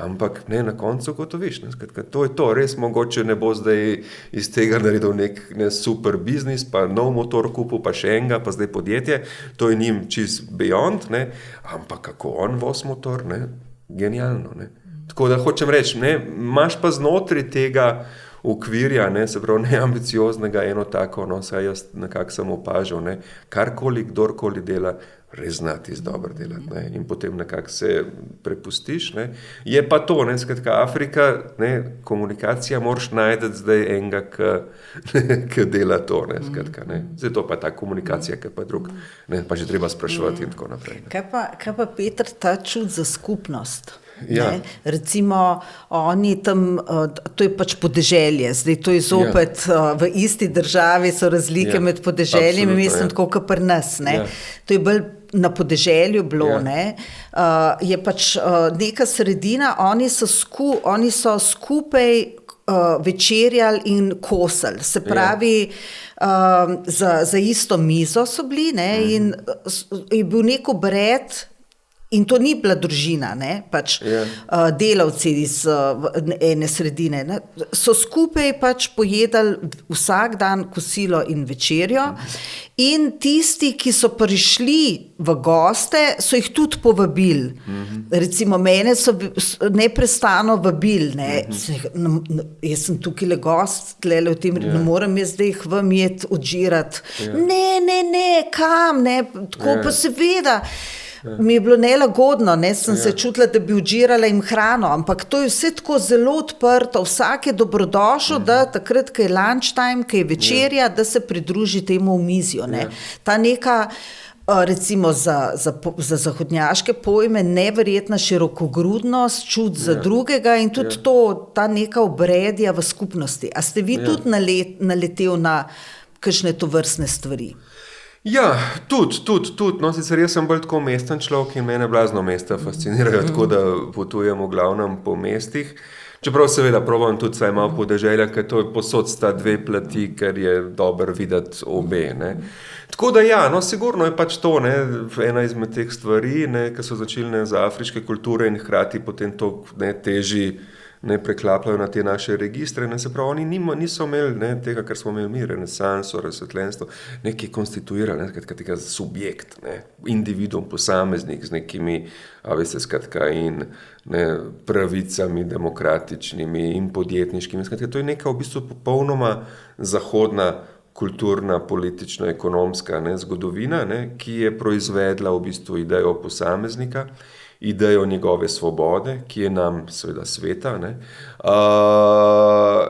ampak ne, na koncu gotoviš, ne, skratka, to je to, res mogoče ne bo zdaj iz tega naredil nek super biznis, pa nov motor kupil, pa še enega, pa zdaj podjetje, to je njim čist beyond, ne, ampak kako on voz motor, ne, genialno, ne. Tako da hočem reči, ne, imaš pa znotraj tega okvirja, ne, se pravi neambicioznega, eno tako, no, saj jaz nekako sem opažal, ne, karkoli, kdorkoli dela, res znati dobro delati, ne, in potem nekako se prepustiš, ne, je pa to, ne, skratka, Afrika, ne, komunikacija moraš najti zdaj enega, ki dela to, ne, skratka, ne, zdaj to pa ta komunikacija, ki pa drug, ne, pa že treba spraševati in tako naprej. Kaj pa Peter, ta čut za skupnost? Ja. Recimo oni tam, to je pač podeželje, zdaj to je zopet v isti državi so razlike med podeželjem in mislim tako kot pri nas, ne. To je bolj na podeželju bilo, ne. Je pač neka sredina, oni so skupaj večerjali in kosali, se pravi za isto mizo so bili, ne, in je bil nek obred. In to ni bila družina, ne, pač delavci iz ene sredine, ne, so skupaj pač pojedali vsak dan kosilo in večerjo in tisti, ki so prišli v goste, so jih tudi povabili. Recimo mene so neprestano vabili, ne, jaz sem tukaj gost, tlele v tem, ne moram jaz zdaj jih vam jeti odžirati. Ne, kam, ne, tako pa seveda. Mi je bilo nelagodno, ne, sem se čutila, da bi odžirala jim hrano, ampak to je vse tako zelo odprto, vsak je dobrodošel, da takrat, ko je lunch time, ko je večerja, da se pridruži temu omizju, ne. Ta neka, recimo za zahodnjaške pojme, neverjetna širokogrudnost, čut za drugega in tudi to, ta neka obredja v skupnosti. A ste vi tudi naletel na kakšne tovrstne stvari? Ja, tudi, no, sicer jaz sem bolj tako mesten človek in mene blazno mesta fascinirajo, tako da potujem v glavnem po mestih, čeprav seveda probam tudi saj malo podeželja, ker to je posod sta dve plati, ker je dobro videti obe, ne. Tako da ja, no, sigurno je pač to, ne, ena izmed teh stvari, ne, ki so začelne za afriške kulture in hkrati potem to, ne, teži ne preklapljajo na te naše registre, ne, se pravi, oni niso imeli, ne, tega, kar smo imeli mi, renesanso, razsvetljenstvo, nekaj konstituirali, ne, tega subjekt, ne, individuum, posameznik z nekimi, a veste, skratka, in ne, pravicami demokratičnimi in podjetniškimi, skratka, to je neka v bistvu popolnoma zahodna kulturna, politična, ekonomska, ne, zgodovina, ne, ki je proizvedla v bistvu idejo posameznika, idejo njegove svobode, ki je nam seveda sveta, ne,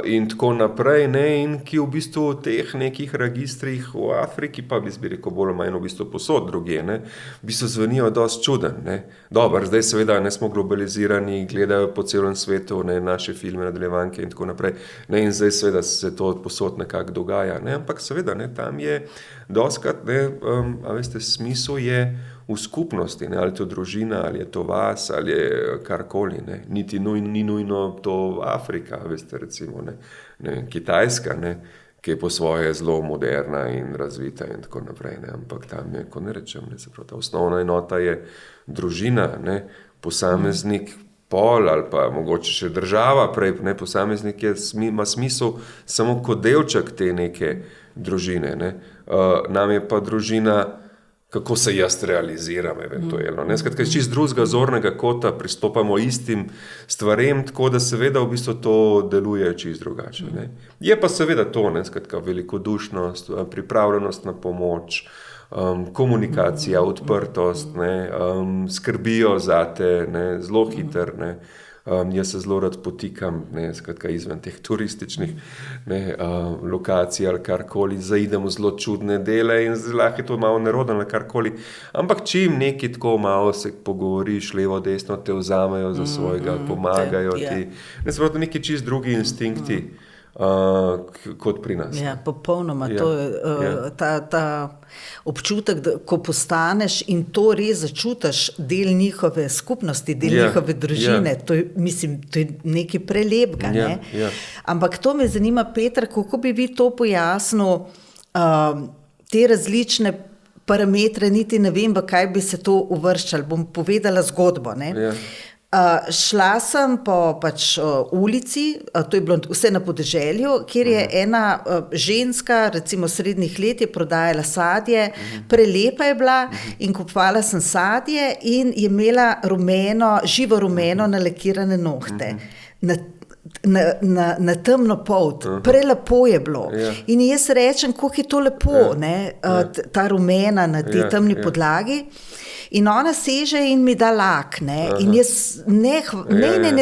in tako naprej, ne, in ki v bistvu v teh nekih registrih v Afriki, pa bi rekel bolj manj v bistvu posod drugje, ne, v bistvu zvenijo dosti čuden, ne. Dobro, zdaj seveda ne smo globalizirani, gledajo po celem svetu, ne, naše filme, nadaljevanke in tako naprej, ne, in zdaj seveda se to posod nekako dogaja, ne, ampak seveda, ne, tam je dostikrat, ne, a veste, smisel je v skupnosti, ne? Ali je to družina, ali je to vas, ali je karkoli, ne? Ni nujno to Afrika, veste, recimo, ne? Kitajska, ne? Ki je po svoje zelo moderna in razvita in tako naprej, ne? Ampak tam je, ko ne rečem, ne? Se pravi, ta osnovna enota je družina, ne? Posameznik, pol ali pa mogoče še država prej, ne? Posameznik ima smisel samo kot delček te neke družine, ne? Nam je pa družina, kako se jaz realiziram eventualno. Skratka, iz čist drugega zornega kota pristopamo istim stvarem, tako da seveda v bistvu to deluje čist drugače. Ne? Je pa seveda to, skratka, velikodušnost, pripravljenost na pomoč, komunikacija, odprtost, skrbijo zate, zelo hiter, jaz se zelo rad potikam, skratka, izven teh turističnih lokacij ali karkoli, zaidem v zelo čudne dele in lahko je to malo nerodno ali karkoli, ampak čim neki tako malo se pogovoriš, levo, desno, te vzamejo za svojega, pomagajo ti, seveda neki čist drugi instinkti, kot pri nas. Ja, popolnoma. To je ta občutek, da ko postaneš in to res začutiš del njihove skupnosti, del njihove družine, to je, mislim, to je nekaj prelepega. Ampak to me zanima, Peter, kako bi vi to pojasnil, te različne parametre, niti ne vem, v kaj bi se to uvrščali. Bom povedala zgodbo, šla sem po ulici, to je bilo vse na podeželju, kjer je ena ženska, recimo srednjih let, je prodajala sadje, prelepa je bila in kupovala sem sadje in je imela živo rumeno nalakirane nohte. Na temno polt, prelepo je bilo. In jaz rečem, kako je to lepo, ta rumena na tej temni podlagi. In ona seže in mi da lak, in jaz, ne,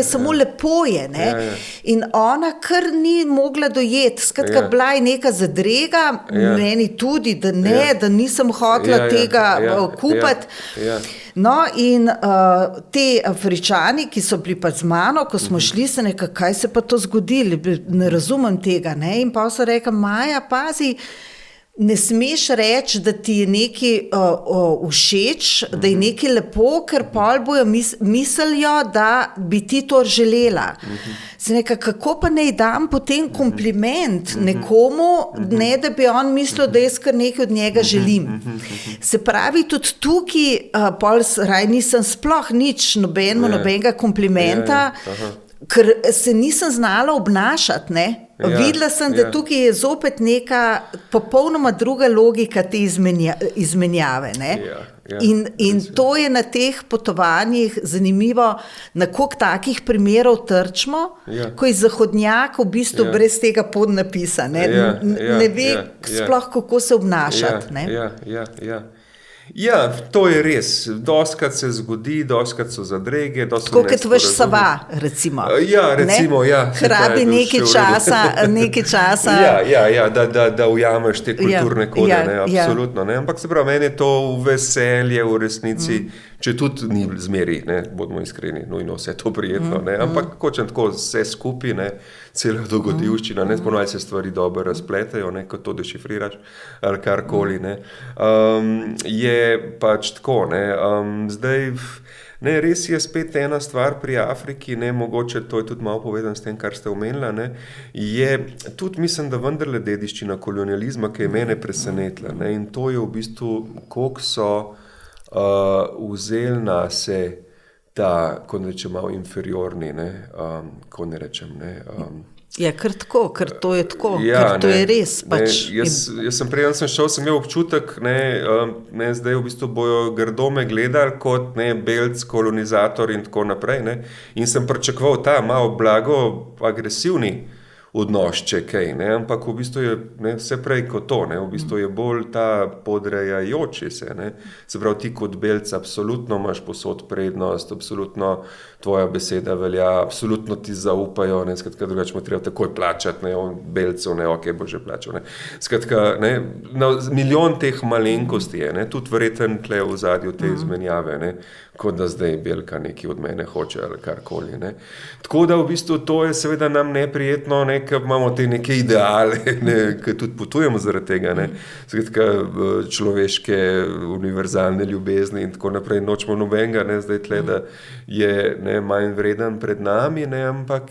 samo lepo je, in ona kar ni mogla dojeti, skratka, bila je neka zadrega, meni tudi, da nisem hotela tega kupiti. No, in te Afričani, ki so bili pa z mano, ko smo šli, se nekaj, kaj se pa to zgodilo, ne razumem tega, in pa so rekla, Maja, pazi, ne smeš reči, da ti je nekaj všeč, da je nekaj lepo, ker pol bojo mislijo, da bi ti to želela. Se nekaj, kako pa naj dam potem kompliment nekomu, ne da bi on mislil, da jaz kar nekaj od njega želim. Se pravi, tudi tukaj pol raj nisem sploh nič nobenega komplimenta, ker se nisem znala obnašati, Videla sem, da tukaj je zopet neka popolnoma druga logika te izmenjave. In to je na teh potovanjih zanimivo, na koliko takih primerov trčimo, ko je zahodnjak v bistvu brez tega podnapisa. Ne ve sploh, kako se obnašati. Ja, to je res. Dostkrat se zgodi, dostkrat so zadrege. Tako kot vaš Sava, recimo. Ja, recimo, Hrabi nekaj časa. Da ujameš te kulturne kode, absolutno. Ampak se pravi, meni je to veselje v resnici, če tudi ni zmeri, bodimo iskreni, nujno vse to prijetno, ampak hočem tako vse skupaj, cela dogodivščina, ponovadi se stvari dobro razpletejo, ko to dešifriraš ali karkoli, je pač tako, zdaj, res je spet ena stvar pri Afriki, mogoče to je tudi malo povezano s tem, kar ste omenila, je tudi, mislim, da vendarle dediščina kolonializma, ki je mene presenetila, in to je v bistvu, koliko so vzeli na se ta, ko ne rečem, malo inferiorni, ko ne rečem, Ja, ker to je tako, ker to je res. Jaz sem preden sem šel, sem imel občutek, zdaj v bistvu bojo grdo me gledali kot belc, kolonizator in tako naprej, in sem pričakoval ta malo blago agresivni odnos, če kaj, ampak v bistvu je vse prej kot to, v bistvu je bolj ta podrejajoči se, se pravi, ti kot belc absolutno imaš posod prednost, absolutno tvoja beseda velja, absolutno ti zaupajo, skratka, drugače mu treba takoj plačati, belcev, ok, bo že plačal, skratka, milijon teh malenkosti je, tudi verjetno tle v zadju te izmenjave, kot da zdaj belka nekaj od mene hoče ali karkoli, Tako da v bistvu to je seveda nam neprijetno, ker imamo te neke ideale, ker tudi potujemo zaradi tega, skratka, človeške univerzalne ljubezni in tako naprej, nočemo nobenega, zdaj tle, da je manj vreden pred nami, ampak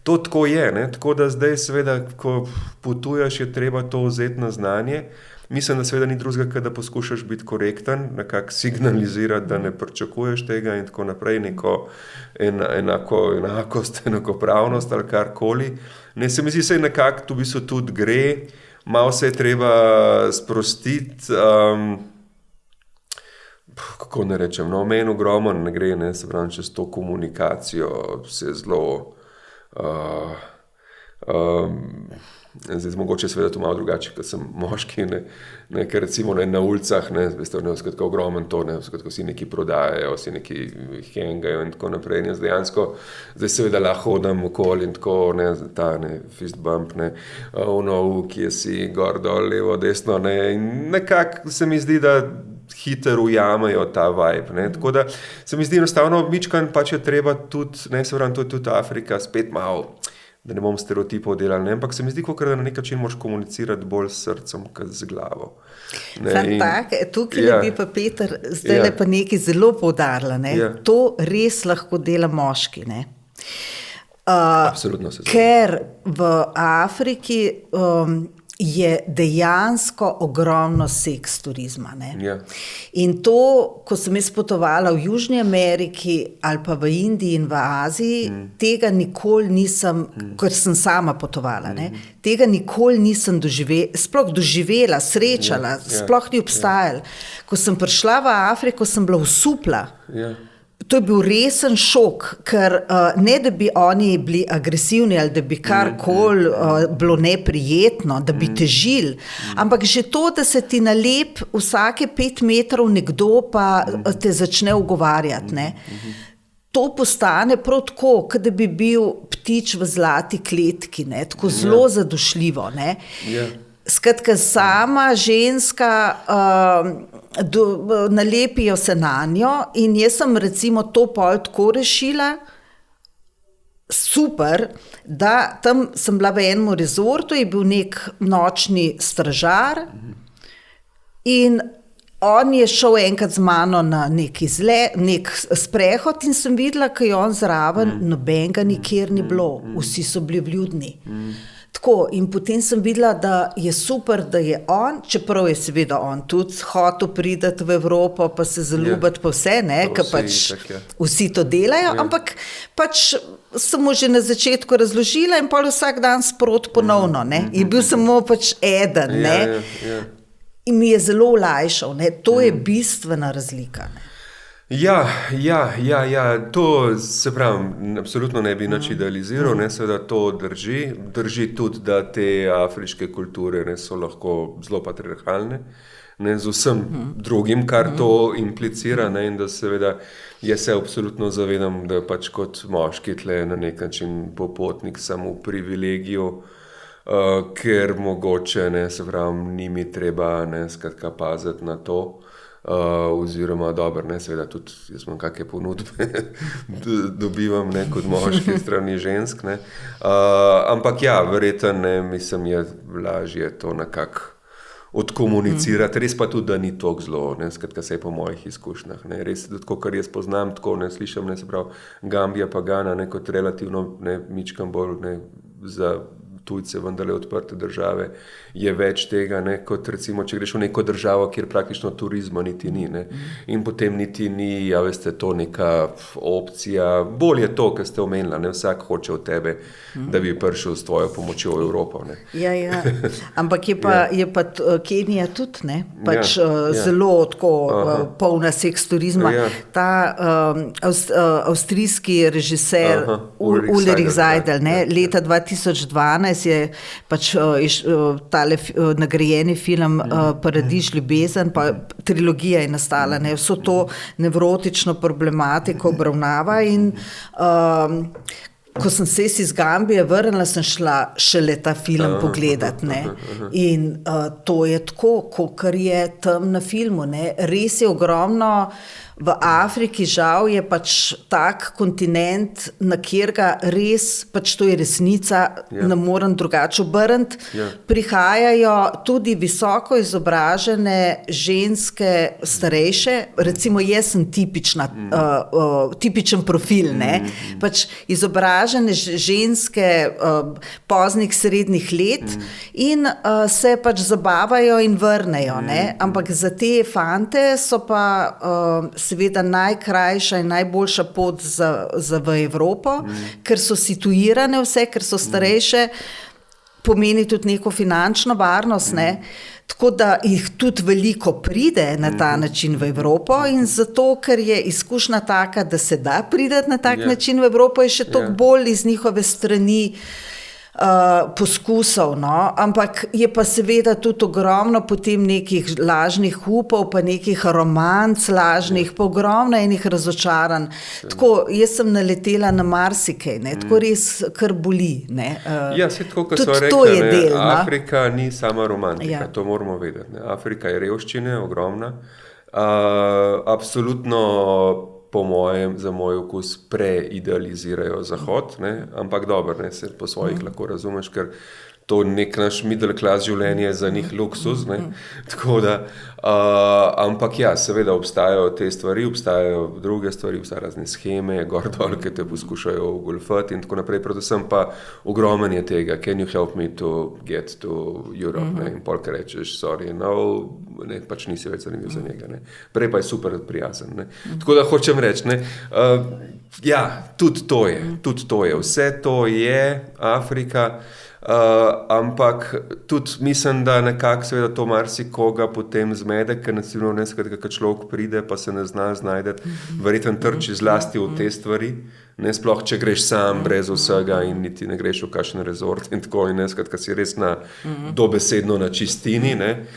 to tako je, tako da zdaj seveda, ko potuješ, je treba to vzeti na znanje. Mislim, da seveda ni drugega, da poskušaš biti korekten, nekako signalizirati, da ne pričakuješ tega in tako naprej, neko enakost, enakopravnost ali karkoli. Se mi zdi, se nekako to v bistvu tudi gre, malo se je treba sprostiti, kako ne rečem, meni ogromno ne gre, se pravi, čez to komunikacijo se zelo... Zdaj, mogoče seveda to malo drugače, ker sem moški, ker recimo na ulicah, veste, skratka ogromen to, skratka vsi neki prodajajo, vsi neki hengajo in tako naprej. In jaz dejansko, zdaj seveda lahko hodam okoli in tako, ta fist bump, ki je si gor, dol, levo, desno, in nekako se mi zdi, da hiter ujamejo ta vibe, tako da se mi zdi enostavno, mičkan pač je treba tudi, se pravim, to je tudi Afrika, spet malo, da ne bom stereotipov delal, ampak se mi zdi, da na nek način moraš komunicirati bolj s srcem, kot z glavo. Tukaj bi pa Peter zdaj pa nekaj zelo poudarila, to res lahko dela moški. Absolutno se zdi. Ker v Afriki je dejansko ogromno seks turizma. In to, ko sem jaz potovala v Južni Ameriki ali pa v Indiji in v Aziji, tega nikoli nisem, ker sem sama potovala, tega nikoli nisem sploh doživela, srečala, sploh ni obstajala. Ko sem prišla v Afriko, sem bila osupla. To je bil resen šok, ker ne da bi oni bili agresivni ali da bi karkoli bilo neprijetno, da bi težili, ampak že to, da se ti nalep vsake 5 metrov nekdo pa te začne ugovarjati. To postane prav tako, kot da bi bil ptič v zlati kletki, tako zelo zadošljivo. Skratka, sama ženska, nalepijo se na njo in jaz sem recimo to pol tako rešila, super, da tam sem bila v enem rezortu, je bil nek nočni stražar in on je šel enkrat z mano na nek sprehod in sem videla, ko je on zraven, nobenega nikjer ni bilo, vsi so bili vljudni. Tako, in potem sem videla, da je super, da je on, čeprav je seveda on tudi hotel priti v Evropo, pa se zaljubiti pa vse, ker pač vsi to delajo, ampak pač sem mu že na začetku razložila in pa vsak dan sprot ponovno, je bil samo pač eden, in mi je zelo olajšal, to je bistvena razlika. Ja, to se pravi, absolutno ne bi nič idealiziral, seveda to drži tudi, da te afriške kulture so lahko zelo patriarhalne, z vsem drugim, kar to implicira, in da seveda jaz se absolutno zavedam, da pač kot moški tle na nek način popotnik samo v privilegiju, ker mogoče, se pravi, ni mi treba skratka paziti na to, oziroma dobro, seveda tudi jaz imam kakšne ponudbe dobivam kot moški strani žensk, ampak ja, verjetno mislim, je lažje to nekako odkomunicirati, res pa tudi, da ni toliko zlo, skratka se je po mojih izkušnjah, res tako, kar jaz poznam, tako slišam, se pravi, Gambija pa Gana, kot relativno mičkam bolj za tujce, vendarle odprte države, je več tega, kot recimo, če greš v neko državo, kjer praktično turizma niti ni, in potem niti ni, ja veste, to neka opcija, bolj je to, kar ste omenila, vsak hoče od tebe, da bi prišel s tvojo pomočjo v Evropo. Ja, ampak je pa Kenija tudi, pač zelo tako polna seks turizma. Ta avstrijski režiser Ulrich Seidel, leta 2012 je pač tale nagrajeni film Paradiž ljubezen, pa trilogija je nastala, vso to nevrotično problematiko obravnava in ko sem se iz Gambije vrnila, sem šla šele ta film pogledat, ne. In to je tako, kakor je tam na filmu, ne. Res je ogromno. V Afriki žal je pač tak kontinent, na katerega res, pač to je resnica, ne morem drugače obrniti, prihajajo tudi visoko izobražene ženske, starejše, recimo jaz sem tipičen profil, ne, pač izobražene ženske poznih srednjih let in se pač zabavajo in vrnejo, ne, ampak za te fante so pa seveda najkrajša in najboljša pot za v Evropo, ker so situirane vse, ker so starejše, pomeni tudi neko finančno varnost, ne. Tako da jih tudi veliko pride na ta način v Evropo in zato, ker je izkušnja taka, da se da priti na tak način v Evropo, je še toliko bolj iz njihove strani poskusov, no, ampak je pa seveda tudi ogromno potem nekih lažnih upov, pa nekih romanc lažnih, pa ogromno enih razočaranj. Tako, jaz sem naletela na marsikaj, ne, tako res kar boli, ne. Ja, saj tako, kot so rekli, ne, Afrika ni sama romantika, to moramo vedeti, ne. Afrika je revščine, ogromna. Absolutno po mojem, za moj okus preidealizirajo Zahod, ne? Ampak dobro, ne, se po svojih lahko razumeš, ker to nek naš middle class življenje je za njih luksuz, ne? Tako da, ampak ja, seveda obstajajo te stvari, obstajajo druge stvari, obstajajo razne sheme, gor dol, ki te poskušajo golfati in tako naprej, predvsem pa ogromen je tega, can you help me to get to Europe, ne? In polk rečeš, sorry, no, ne, pač nisi več zanimiv za njega, ne? Prej pa je super prijazen, ne? Tako da hočem reči, ne, ja, tudi to je, vse to je Afrika, ampak tudi mislim, da nekako seveda to marsikoga potem zmede, ker nasilno neskratko, kad človek pride, pa se ne zna znajdeti, verjetno trči zlasti v te stvari, ne, sploh če greš sam brez vsega in niti ne greš v kakšen rezort in tako, in neskratko si res na dobesedno na čistini, ne.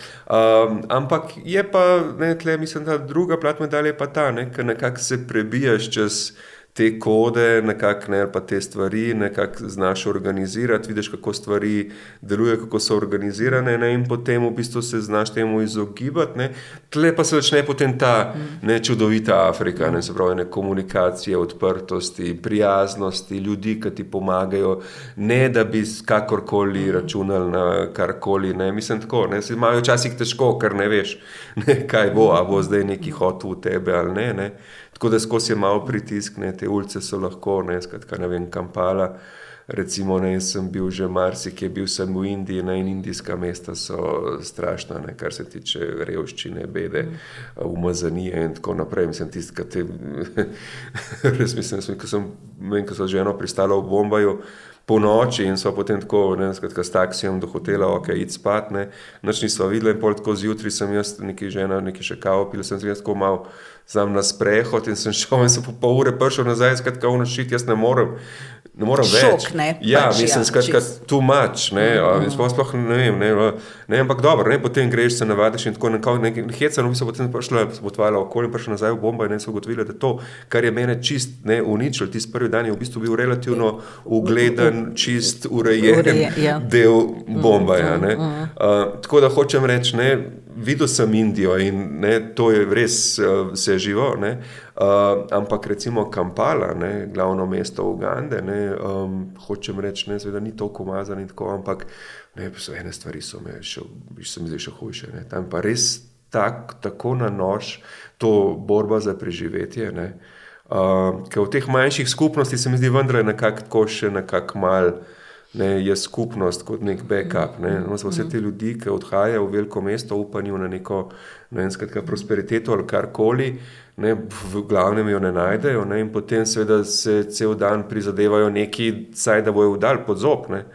Ampak je pa, ne, tle mislim, da druga plat medalje je pa ta, ne, ker nekako se prebijaš čez te kode, nekako, ne, pa te stvari, nekako znaš organizirati, vidiš, kako stvari delujejo, kako so organizirane, ne, in potem v bistvu se znaš temu izogibati, ne. Tle pa se začne potem ta, ne, čudovita Afrika, ne, se pravi, ne, komunikacije, odprtosti, prijaznosti, ljudi, ki ti pomagajo, ne, da bi kakorkoli računali na karkoli, ne, mislim tako, ne, se imajo včasih težko, ker ne veš, ne, kaj bo, a bo zdaj neki hotel v tebe ali ne. Tako da skozi je malo pritisk, ne, te ulice so lahko, ne, skratka, ne vem, Kampala, recimo, ne, sem bil že marsikje, bil sem v Indiji, ne, in indijska mesta so strašna, ne, kar se tiče revščine, bede, umazanije in tako naprej, mislim, tisti, ki te, res mislim, ko so ženo pristala v Bombaju, po noči in so potem tako, ne, skratka, s taksijem do hotela, id spat, ne, nič nisva videla in pol tako zjutraj sem jaz, neki žena, neki še kavo pila, sem jaz tako malo sam na sprehod in sem šel in sem po pol ure prišel nazaj, skratka, jaz ne morem več. Šok, ne? Ja, mislim, skratka, too much, ne, sploh ne vem, ne, ampak dobro, ne, potem greš, se navadiš in tako nekaj hecano, bi se potem prišla, se potvajala okolje in prišla nazaj v Bombaj in so ugotovili, da to, kar je mene čist, ne, uničilo, tisti prvi dan je v bistvu bil relativno ugleden, čist, urejen del Bombaja, ne. Tako da hočem reči, ne, videl sem Indijo in, ne, to je res vse živo, ne, ampak recimo Kampala, ne, glavno mesto Ugande, ne, hočem reči, ne, seveda ni toliko umazan in tako, ampak, ne, ene stvari so mi zdaj še hujše, ne, tam pa res tako na nož to borba za preživetje, ne, ker v teh manjših skupnosti se mi zdi vendar nekako tako še nekako malo, ne, je skupnost kot nek backup, ne, so vse te ljudi, ki odhajajo v veliko mesto v upanju na neko, ne vem, skratka, prosperiteto ali karkoli, ne, v glavnem jo ne najdejo, ne, in potem seveda se cel dan prizadevajo neki, saj da bojo udali pod zob, ne,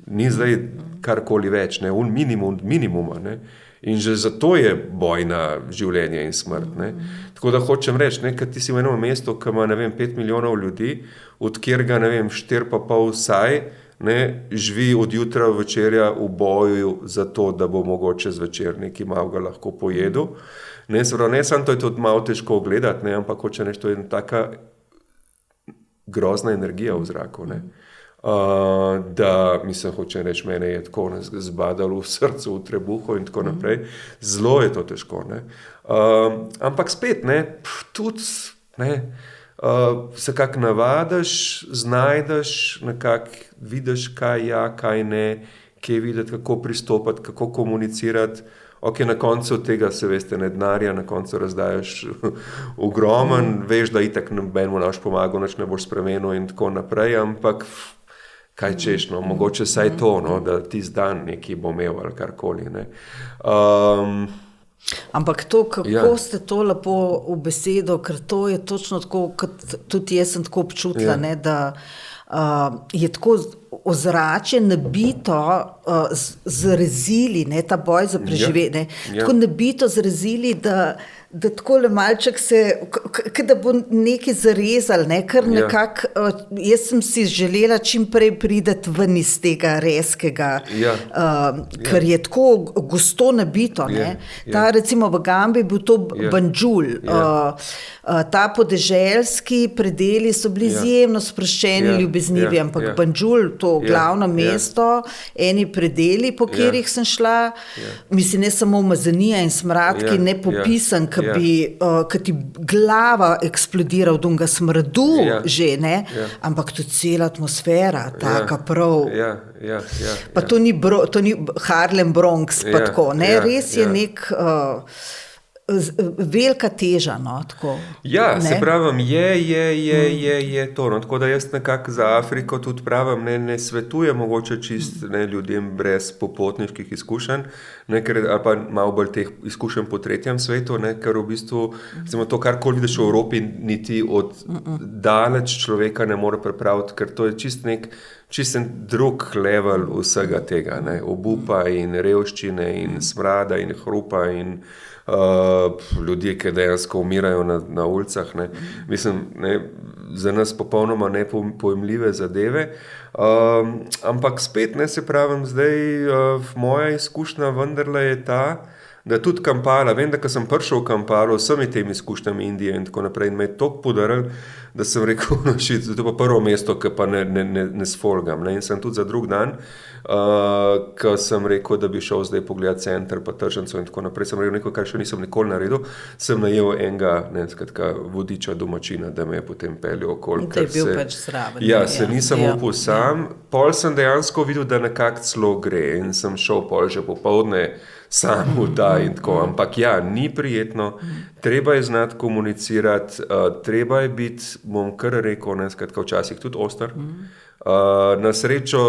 ni zdaj karkoli več, ne, minimuma, ne, in že zato je boj na življenje in smrt, ne. Tako da hočem reči, ne, ker ti si v enem mestu, ki ima, ne vem, 5 milijonov ljudi, od kjerga, ne vem, 4,5 vsaj, ne, živi od jutra večerja v boju za to, da bo mogoče zvečer nekaj malega lahko pojedel. Ne, ne samo to je tudi malo težko gledati, ne, ampak hoče reči, to je taka grozna energija v zraku, ne. Da, mislim, hočem reči, mene je tako zbadalo v srcu, v trebuhu in tako naprej. Zelo je to težko, ne. Ampak spet, ne, tudi, ne, se kak navadiš, znajdeš, nekako vidiš, kaj ja, kaj ne, kje videti, kako pristopati, kako komunicirati. Ok, na koncu tega, se veste, ne denarja, na koncu razdajaš ogromen, veš, da itak nobenemu ne boš pomagal, nič ne boš spremenil in tako naprej, ampak kaj češ, no, mogoče saj to, no, da tisti dan nekaj bo imel ali karkoli, ne. Ampak to, kako ste to lepo v besedo, ker to je točno tako, kot tudi jaz sem tako občutila, ne, da je tako ozračje nabito z rezili, ne, ta boj za preživetje, tako nabito z rezili, da tako le malček se, da bo nekaj zarezal, ne, kar nekako, jaz sem si želela čim prej prideti ven iz tega rezkega, ker je tako gosto nabito, ne. Ta recimo v Gambi bil to Banjul, ta podeželski predeli so bili izjemno sproščeni, ljubeznivi, ampak Banjul, to glavno mesto, eni predeli, po katerih sem šla, mislim, ne samo umazanija in smrad, ki ne popisan, ki ti glava eksplodira od onega smradu že, ne, ampak tudi cela atmosfera, taka prav. Pa to ni Harlem Bronx, pa tako, ne, res je nek velika teža, no, tako. Ja, ne? Se pravim, je to, no, tako da jaz nekako za Afriko tudi pravim, ne svetujem mogoče čist, ne, ljudem brez popotniških izkušenj, ne, ker, ali pa malo bolj teh izkušenj po tretjem svetu, ne, ker v bistvu, to karkoli vidiš v Evropi, niti od daleč človeka ne more pripraviti, ker to je čisten drug level vsega tega, ne, obupa in revščine in smrada in hrupa in ljudje, ki dejansko umirajo na ulicah, ne. Mislim, ne, za nas popolnoma nepojemljive zadeve, ampak spet, ne, se pravim, zdaj moja izkušnja vendarle je ta, da tudi Kampala, vem, da ko sem prišel v Kampalo, vsemi temi izkušnjami Indije in tako naprej, in me je toliko podaril, da sem rekel, to je pa prvo mesto, ki pa ne sfolgam, ne, in sem tudi za drug dan, ko sem rekel, da bi šel zdaj pogledati center, pa tržnico in tako naprej, sem rekel nekaj, kar še nisem nikoli naredil, sem najel enega, ne, skratka, vodiča domačina, da me je potem peljal okoli. Da je bil pač zraven. Ja, se nisem upal sam, pol sem dejansko videl, da nekako celo gre in sem šel pol že popoldne sam v ta in tako, ampak ja, ni prijetno, treba je znati komunicirati, treba je biti, bom kar rekel, ne, skratka, včasih tudi oster. Na srečo,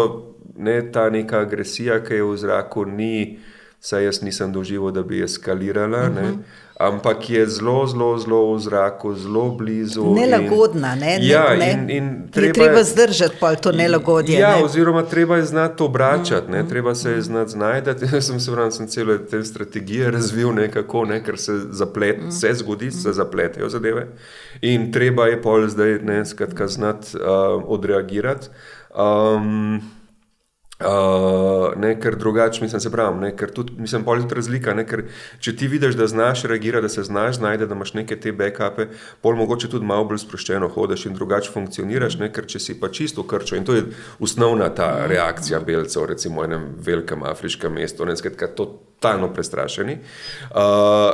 ne, ta neka agresija, ki je v zraku, ni, saj jaz nisem doživel, da bi eskalirala, ne, ampak je zelo v zraku, zelo blizu. Nelagodna, ne? Ja, in treba zdržati pol to nelagodje. Ja, oziroma treba je znati obračati, ne, treba se je znati znajdati. Jaz sem celo te strategije razvil nekako, ne, ker se zgodi, se zapletejo zadeve in treba je pol zdaj, ne, skratka, znati odreagirati. Ne, ker drugače, mislim, se pravim, ne, ker tudi, mislim, pol je tudi razlika, ne, ker če ti vidiš, da znaš reagirati, da se znaš znajde, da imaš neke te backupe, pol mogoče tudi malo bolj sproščeno hodiš in drugače funkcioniraš, ne, ker če si pa čisto krčo, in to je osnovna ta reakcija belcev, recimo v enem velikem afriškem mestu, ne, skratka, totalno prestrašeni.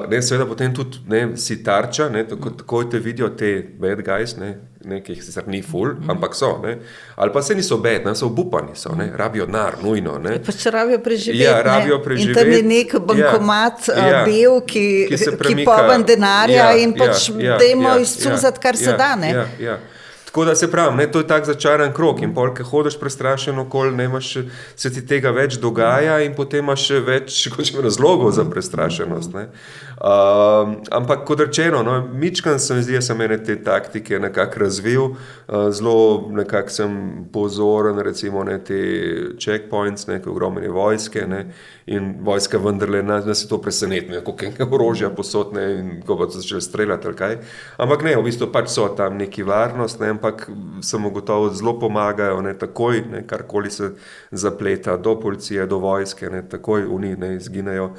Ne, seveda potem tudi, ne, si tarča, ne, tako te vidijo te bad guys, ne, nekih sicer ni ful, ampak so, ne, ali pa se niso bad, ne, so obupani so, ne, rabijo denar, nujno, ne. Pač rabijo preživeti, ja, rabijo preživeti. In tam je nek bankomat bel, ki poln denarja in pač dajmo izcuzati, kar se da, ne. Ja. Tako da se pravim, ne, to je tak začaran krog in pol, ko hodiš prestrašen okoli, ne, se ti tega več dogaja in potem imaš še več razlogov za prestrašenost, ne. Ampak kot rečeno, no, mičkan se mi zdi, sem ene te taktike nekako razvil, zelo nekako sem pozoren, recimo, ne, te checkpoints, neke ogromne vojske, ne, in vojska vendarle nas je to presenetno, koliko orožja posod, ne, in ko bo začeli streljati ali kaj, ampak ne, v bistvu pač so tam neki varnost, ne, ampak sem ugotovil, zelo pomagajo, ne, takoj, ne, karkoli se zapleta, do policije, do vojske, ne, takoj oni, ne, izginejo,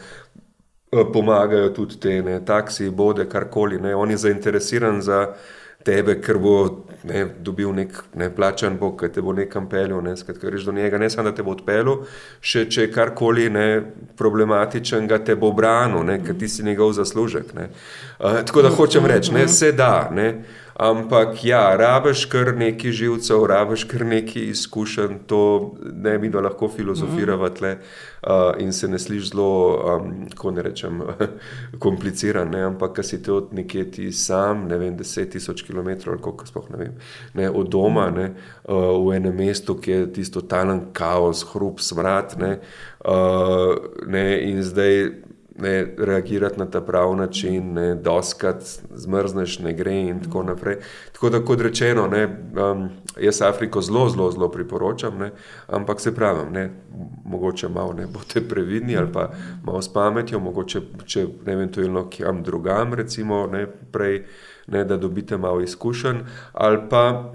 pomagajo tudi te, ne, taksi, bode, karkoli, ne, on je zainteresiran za tebe, ker bo dobil plačan bo, ker te bo nekam peljal, skratka, greš do njega, ne samo da te bo odpeljal, še če je karkoli problematičnega, te bo branil, ker ti si njegov zaslužek. Tako da hočem reči, se da, ampak ja, rabiš kar nekaj živcev, rabiš kar nekaj izkušenj, to ne bi da lahko filozofirava tle in se ne sliši zelo, ko ne rečem, kompliciran, ampak kad si te od nekje ti sam, 10,000 kilometrov ali koliko sploh ne vem, od doma, v enem mestu, ki je tisto totalen kaos, hrup, smrad, in zdaj reagirati na ta prav način, doskrat zmrzneš, ne gre in tako naprej. Tako da, kot rečeno, jaz Afriko zelo priporočam, ampak se pravim, mogoče malo boste previdni ali pa malo s pametjo, mogoče če eventualno kjam drugam, recimo, prej, da dobite malo izkušenj, ali pa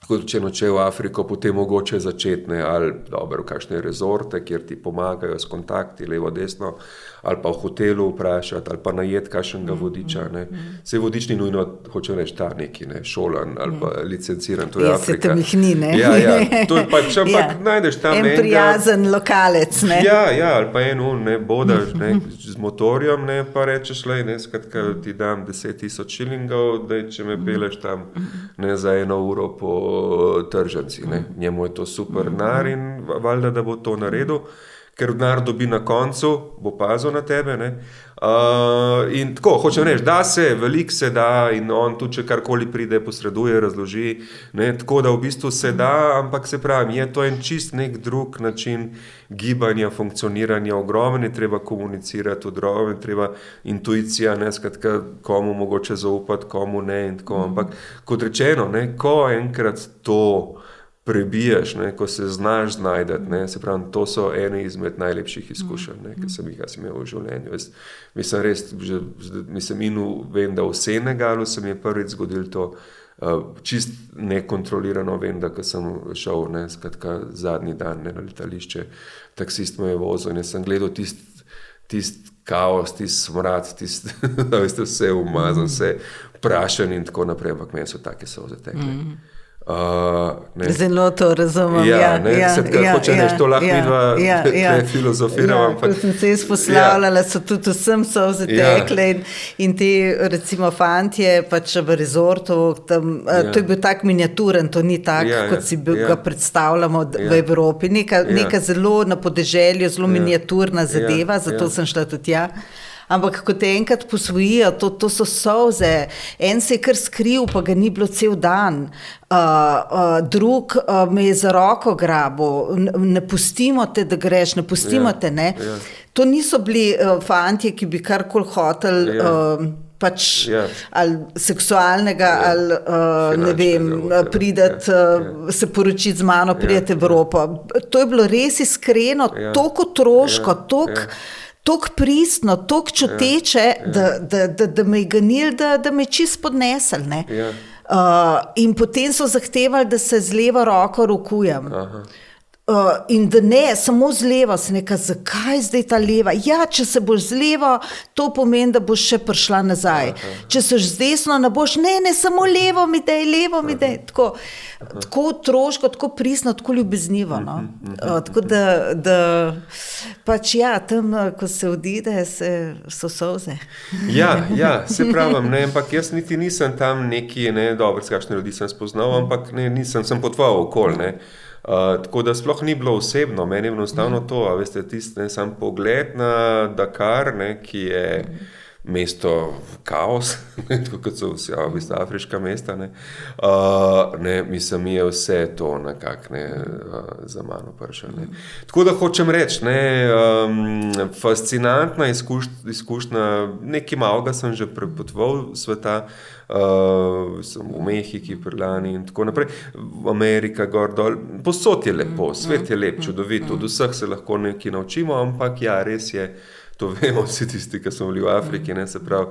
kot rečeno, če v Afriko, potem mogoče začeti, ali dobro, kakšne rezorte, kjer ti pomagajo s kontakti, levo, desno, ali pa v hotelu vprašati, ali pa najeti kakšnega vodiča. Sej vodič ni nujno, hočem reči, ta neki šolan ali pa licenciran, to je Afrika. Se tam jih ni, Ja, to je pač, ampak najdeš tam en prijazen lokalec, Ja, ali pa bodaš z motorjem, pa rečeš, skratka, ti dam 10,000 šilingov, da če me peleš tam za 1 uro po tržnici. Njemu je to super denar in valjda, da bo to naredil, ker denar dobi na koncu, bo pazil na tebe. In tako, hočem reči, da se, veliko se da in on tudi, če karkoli pride, posreduje, razloži, tako da v bistvu se da, ampak se pravi, je to en čist nek drug način gibanja, funkcioniranja, ogromno je treba komunicirati, ogromno je treba intuicija, skratka, komu mogoče zaupati, komu ne in tako, ampak kot rečeno, ko enkrat to prebiješ, ko se znaš znajdati, se pravi, to so ene izmed najlepših izkušenj, ki sem jih imel v življenju. Mislim res, vem, da v Senegalu se mi je prvič zgodilo to, čist nekontrolirano vem, da ko sem šel, skratka, zadnji dan na letališče, taksist me je vozil in sem gledal tist kaos, tist smrad, da veste, vse umazan, vse prašen in tako naprej, ampak meni so take solze tekle. Zelo to razumem. Hoče reči, to lahko midva filozofirava. Ko sem se izposlavljala, so tudi vsem solze tekle in ti, recimo, fantje pač v rezortu, to je bil tak miniaturen, to ni tak, kot si ga predstavljamo v Evropi. Neka zelo na podeželju, zelo miniaturna zadeva, zato sem šla tudi tja. Ampak ko te enkrat posvojijo, to so solze, en se je kar skril, pa ga ni bilo cel dan, drug me je za roko grabil, ne pustimo te, da greš, ne pustimo te, To niso bili fantje, ki bi karkoli hoteli, pač ali seksualnega, ali ne vem, prideti, se poročiti z mano, prideti v Evropo. To je bilo res iskreno, toliko otroško, toliko pristno, toliko čuteče, da me je ganil, da me je čist podnesel. In potem so zahtevali, da se z levo roko rokujem. In da ne, samo z levo, se neka, zakaj zdaj ta leva? Ja, če se boš z levo, to pomeni, da boš še prišla nazaj. Če seš z desno, ne boš, ne, samo levo mi daj. Tako otroško, tako pristno, tako ljubeznivo. Tako da pač tam, ko se odide, so solze. Ja, se pravim, ampak jaz niti nisem tam neki, dobro, s kakšne ljudi sem spoznal, ampak sem potoval okoli, tako da sploh ni bilo osebno, meni je enostavno to, a veste, sam pogled na Dakar, ki je mesto kaos, tako kot so vse afriška mesta, mislim, je vse to nekako za mano prišel. Tako da hočem reči, fascinantna izkušnja, nekaj malega sem že prepotoval sveta, sem v Mehiki, Prlani in tako naprej, Amerika, gor, dol, posod je lepo, svet je lep, čudovit, od vseh se lahko nekaj naučimo, ampak res je, to vemo vsi tisti, ki smo bili v Afriki, se pravi,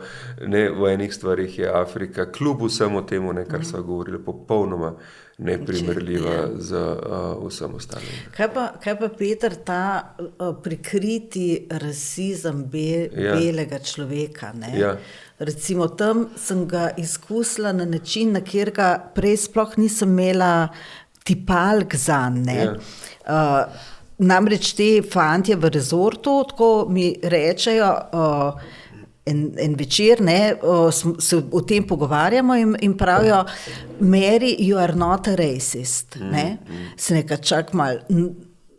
v enih stvarih je Afrika, kljub vsemu temu, kar so govorili, popolnoma neprimerljiva z vsem ostalim. Kaj pa, Peter, ta prikriti rasizem belega človeka, Recimo tam sem ga izkusila na način, na kjer ga prej sploh nisem imela tipalk zanj, ne. Namreč te fantje v rezortu tako mi rečejo, en večer, ne, se o tem pogovarjamo in pravijo, Mary, you are not a racist, ne. Se nekaj čak malo,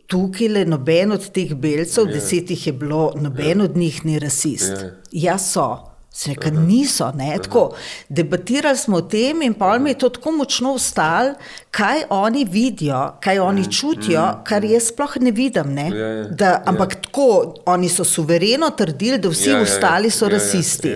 tukaj noben od teh belcev, 10 jih je bilo, noben od njih ni rasist. Ja so. Se nekaj niso, ne, tako. Debatirali smo o tem in pol mi je to tako močno vstalo, kaj oni vidijo, kaj oni čutijo, kar jaz sploh ne vidim, ne. Ampak tako, oni so suvereno trdili, da vsi ostali so rasisti.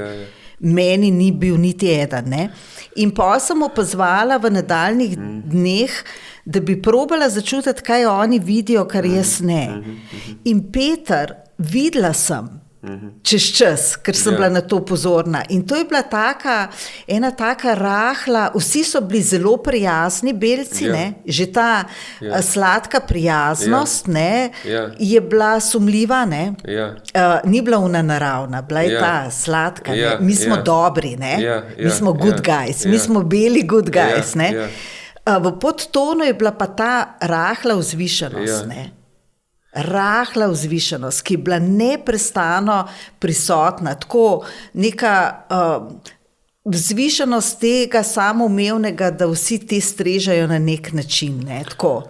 Meni ni bil niti eden, ne. In pol sem opazovala v nadaljnjih dneh, da bi probala začutiti, kaj oni vidijo, kar jaz ne. In Peter, videla sem, čez čas, ker sem bila na to pozorna. In to je bila ena taka rahla, vsi so bili zelo prijazni belci, ne, že ta sladka prijaznost, ne, je bila sumljiva, ne, ni bila ona naravna, bila je ta sladka, ne, mi smo dobri, ne, mi smo good guys, mi smo beli good guys, ne. V podtonu je bila pa ta rahla vzvišenost, ne. Rahla vzvišenost, ki je bila neprestano prisotna, tako neka vzvišenost tega samoumevnega, da vsi te strežajo na nek način, ne, tako.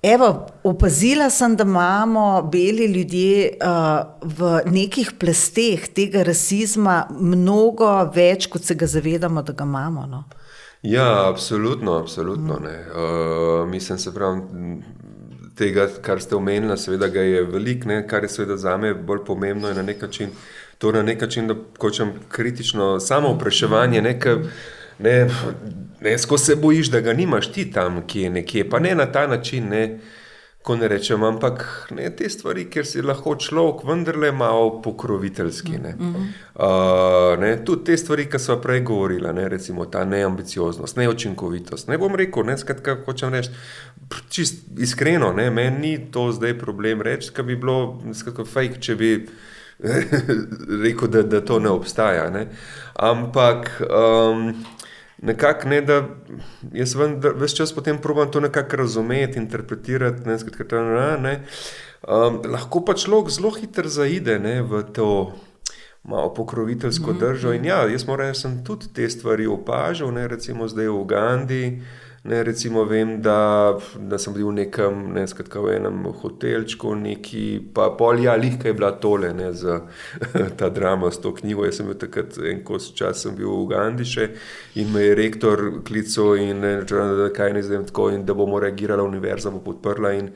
Evo, opazila sem, da imamo beli ljudje v nekih plasteh tega rasizma mnogo več, kot se ga zavedamo, da ga imamo, no. Ja, absolutno, ne. Mislim, se pravi, tega, kar ste omenila, seveda ga je veliko, ne, kar je seveda zame bolj pomembno je na nek način, da hočem kritično samovpraševanje, ne, skozi se bojiš, da ga nimaš ti tam, ki je nekje, pa ne na ta način, ne, ko ne rečem, ampak ne, te stvari, kjer si lahko človek vendarle malo pokroviteljski, ne. Ne, tudi te stvari, ki sva prej govorila, ne, recimo ta neambicioznost, neučinkovitost, ne bom rekel, ne, skratka, hočem reči, čist iskreno, ne, meni ni to zdaj problem reči, ka bi bilo, skratka, fake, če bi rekel, da to ne obstaja, ne, ampak nekako ne, da jaz ves čas potem probam to nekako razumeti, interpretirati, ne, skratka, ne, lahko pa človek zelo hitro zaide, ne, v to malo pokroviteljsko držo in ja, jaz moram, jaz sem tudi te stvari opažal, ne, recimo zdaj v Ugandi, ne, recimo vem, da sem bil v nekem, ne, skratka v enem hotelčku neki, pa pol lihka je bila tole, ne, za ta drama s to knjigo, jaz sem bil takrat en kos čas sem bil v Ugandi še in me je rektor klical in kaj ne zdaj tako in da bomo reagirala, univerza bo podprla in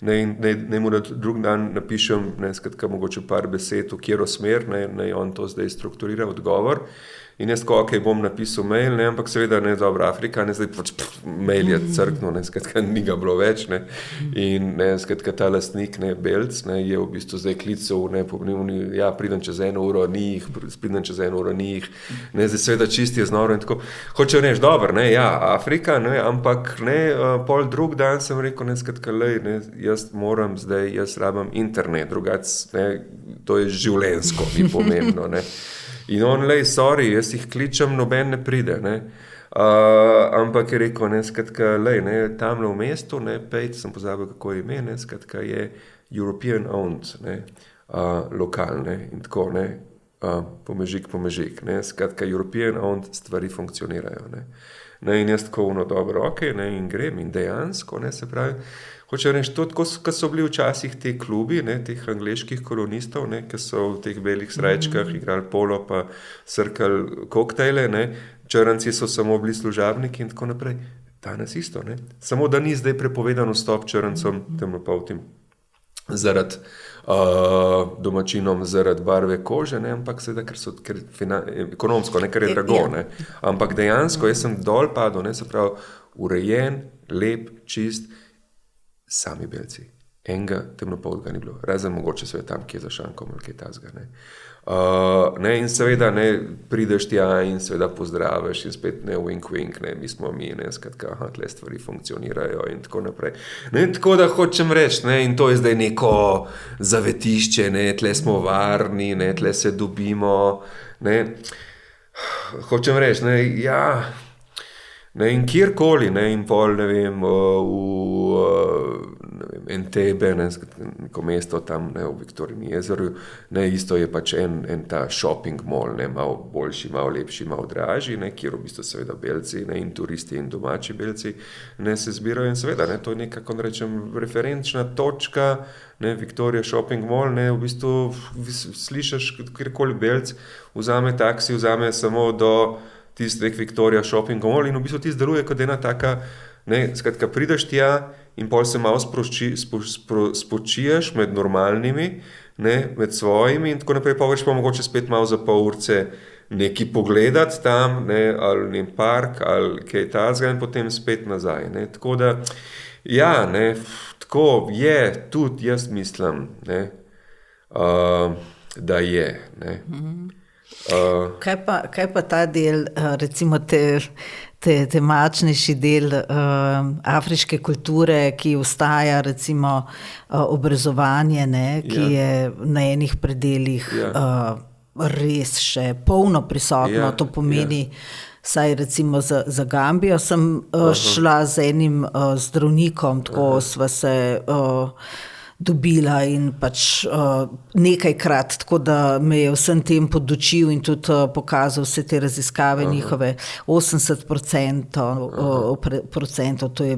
ne mu drug dan napišem, ne, skratka mogoče par besed v katero smer, ne on to zdaj strukturira odgovor. In jaz tako, bom napisal mail, ne, ampak seveda ne, dobro, Afrika, ne, zdaj pač mail je crknil, ne, skratka, ni ga bilo več, ne, in ne, skratka, ta lastnik, ne, belc, ne, je v bistvu zdaj klical, ne, ja, pridem čez 1 uro, ni jih, ne, zdaj seveda čisti je znoro in tako, hoče reči, dobro, ne, ja, Afrika, ne, ampak, ne, pol drug dan sem rekel, ne, skratka, lej, ne, jaz rabim internet, drugače, ne, to je življenjsko, ni pomembno, ne. In on, lej, sorry, jaz jih kličem, noben ne pride, ne. Ampak je rekel, ne, skratka, lej, ne, tamle v mestu, ne, Pejt, sem pozabil, kako je ime, ne, skratka, je European owned, ne, lokal, ne, in tako, ne, pomežik, ne, skratka, European owned stvari funkcionirajo, ne. Ne, in jaz tako, dobro, ne, in grem, in dejansko, ne, se pravi, hoče reči, to, ko so bili včasih te klubi, ne, teh angleških kolonistov, ne, ki so v teh belih srajčkah igrali polo pa srkali koktejle, ne, črnci so samo bili služabniki in tako naprej. Danes isto, ne. Samo da ni zdaj prepovedan vstop črncom, temnopoltim, zaradi domačinom, zaradi barve kože, ne, ampak seveda, ker ekonomsko, ne, ker je drago, ne. Ampak dejansko, jaz sem dol padel, ne, se pravi, urejen, lep, čist, sami belci. Enega temnopoltega ni bilo. Razen mogoče seveda tam, ki je za šankom ali kaj tazga, ne. Ne, in seveda, ne, prideš tja in seveda pozdraviš in spet, ne, wink, ne, mi smo mi, ne, skratka, tle stvari funkcionirajo in tako naprej. Ne, tako da hočem reči, ne, in to je zdaj neko zavetišče, ne, tle smo varni, ne, tle se dobimo, ne. Hočem reči, ne, ja, ne, in kjerkoli, ne, in pol, ne vem, ne vem, Entebbe, neko mesto tam, ne, v Viktorijinem jezeru, ne, isto je pač en ta shopping mall, ne, malo boljši, malo lepši, malo dražji, ne, kjer v bistvu seveda belci, ne, in turisti in domači belci, ne, se zbirajo in seveda, ne, to je neka, kako rečem, referenčna točka, ne, Victoria Shopping Mall, ne, v bistvu slišiš, kjerkoli belc vzame taksi, vzame samo do tistih Victoria Shopping Mall in v bistvu ti deluje kot ena taka, ne, skratka, prideš tja in pol se malo spočiješ med normalnimi, ne, med svojimi in tako naprej, pa greš pa mogoče spet malo za pol urce nekaj pogledati tam, ne, ali ne park, ali kaj tazga in potem spet nazaj, ne, tako da, ja, ne, tako je, tudi jaz mislim, ne, da je, ne. Kaj pa ta del, recimo te mačnejši del afriške kulture, ki ostaja, recimo obrezovanje, ne, ki je na enih predelih res še polno prisotno, to pomeni, saj recimo za Gambijo sem šla z enim zdravnikom, tako sva se dobila in pač nekajkrat, tako da me je vsem tem podučil in tudi pokazal vse te raziskave njihove, 80% to je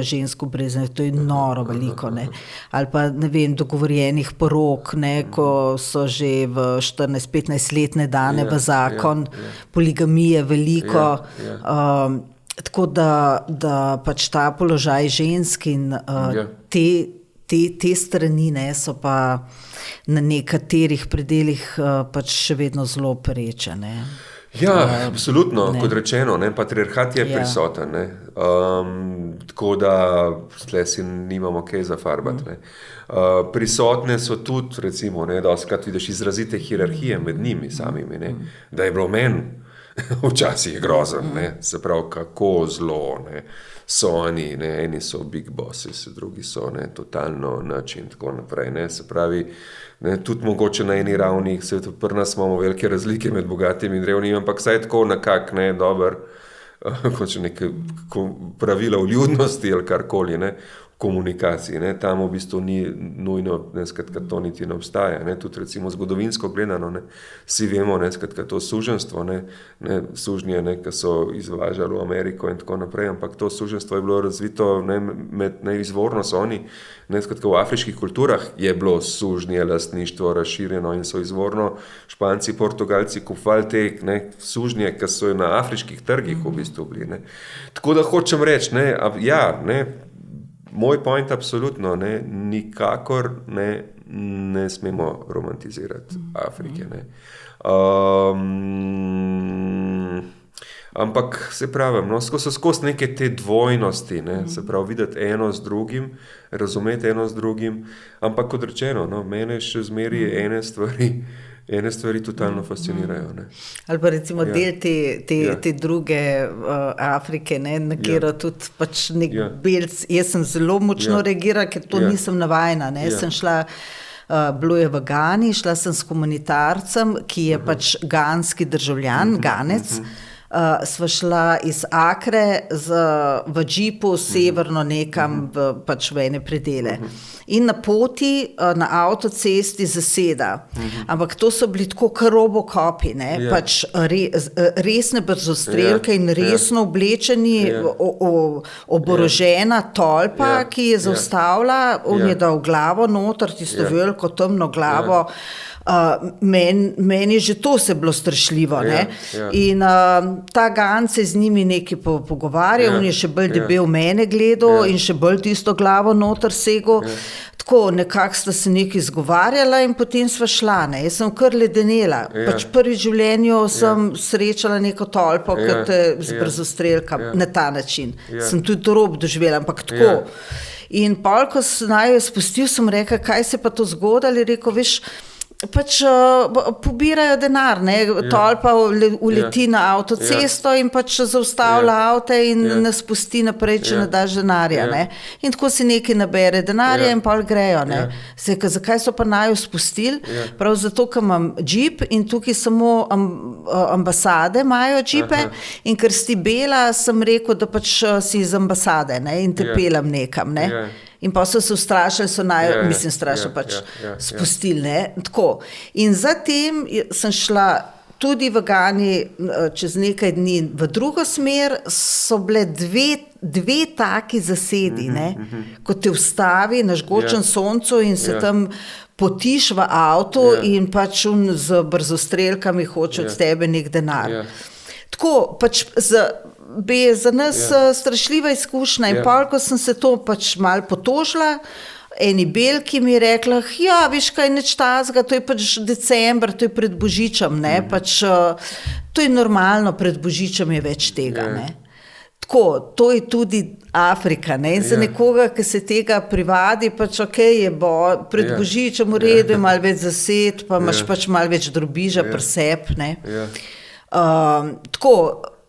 žensko brezne, to je noro veliko, ne. Ali pa, ne vem, dogovorjenih porok, ne, ko so že v 14-15 let ne dane v zakon, poligamije veliko, tako da pač ta položaj žensk in te strani, ne, so pa na nekaterih predelih pač še vedno zelo pereče, ne. Ja, absolutno, kot rečeno, ne, patriarhat je prisoten, ne, tako da tle si nimamo kaj zafarbati, ne. Prisotne so tudi, recimo, ne, dostikrat vidiš izrazite hierarhije med njimi samimi, ne, da je bilo meni včasih grozen, ne, se pravi, kako zelo, ne, so oni, ne, eni so big bosses, drugi so, ne, totalno nič in tako naprej, ne, se pravi, ne, tudi mogoče na eni ravni, se pri nas imamo velike razlike med bogatimi in revnimi, ampak saj tako nekak, ne, dober, kot še neke pravila v ljudnosti ali karkoli, ne, komunikaciji, ne, tam v bistvu ni nujno, ne, skratka, to niti ne obstaja, ne, tudi recimo zgodovinsko gledano, ne, vsi vemo, ne, skratka, to suženjstvo, ne, sužnje, ne, ki so izvažali v Ameriko in tako naprej, ampak to suženjstvo je bilo razvito, ne, izvorno so oni, ne, skratka, v afriških kulturah je bilo sužnje lastništvo razširjeno in so izvorno Španci, Portugalci kupovali te, ne, sužnje, ki so na afriških trgih v bistvu bili, ne. Tako da hočem reči, ne, ja, ne, moj point absolutno, ne, nikakor ne smemo romantizirati Afrike, ne. Ampak se pravim, no, so skozi neke te dvojnosti, ne, se pravi videti eno z drugim, razumeti eno z drugim, ampak kot rečeno, no, mene še zmeri ene stvari totalno fascinirajo, ne. Ali pa recimo del te druge Afrike, ne, na katero tudi pač nek belc, jaz sem zelo močno reagirala, ker to nisem navajena, ne, sem šla, bilo je v Gani, šla sem s humanitarcem, ki je pač ganski državljan, Ganec, sva šla iz Akre v džipu severno nekam pač v ene predele. In na poti, na avtocesti zaseda. Ampak to so bili tako kar robocopi, ne, pač resne brzostrelke in resno oblečeni, oborožena tolpa, ki je zaustavila, on je dal glavo noter, tisto veliko temno glavo. Meni že to se bilo strašljivo, ne. In ta Ganc se z njimi nekaj pogovarjal, on je še bolj debel mene gledal in še bolj tisto glavo noter segel. Tako, nekako sta se nekaj izgovarjala in potem sva šla, ne. Jaz sem kar ledenela. Pač prvi v življenju sem srečala neko tolpo, kot z brzostrelka, na ta način. Sem tudi rob doživela, ampak tako. In pol, ko se naju je spustil, sem rekla, kaj se pa to zgodilo, je rekel, veš, pač pobirajo denar, ne, tolpa uleti na avtocesto in pač zaustavlja avte in nas pusti naprej, če ne daš denarja, ne. In tako si nekaj nabere denarja in pol grejo, ne. Zdaj, zakaj so pa naju spustili? Prav zato, ker imam džip in tukaj samo ambasade imajo džipe in ker si bela, sem rekel, da pač si iz ambasade, ne, in te pelem nekam, ne. In pa so se ustrašili, spustili, ne, tako. In zatem sem šla tudi v Gani čez nekaj dni v drugo smer, so bile dve taki zasedi, ne, ko te ustavi na žgočem soncu in se tam potiš v avtu in pač z brzostrelkami hoče od tebe nek denar. Tako, pač za nas strašljiva izkušnja in pol, ko sem se to pač malo potožila, eni belki mi je rekla, ja, veš kaj, nič tazga, to je pač december, to je pred Božičem, ne, pač to je normalno, pred Božičem je več tega, ne. Tako, to je tudi Afrika, ne, in za nekoga, ki se tega privadi, pač okej je pred Božičem v redu, je malo več zased, pa imaš pač malo več drobiža pri sebi, ne. Tako,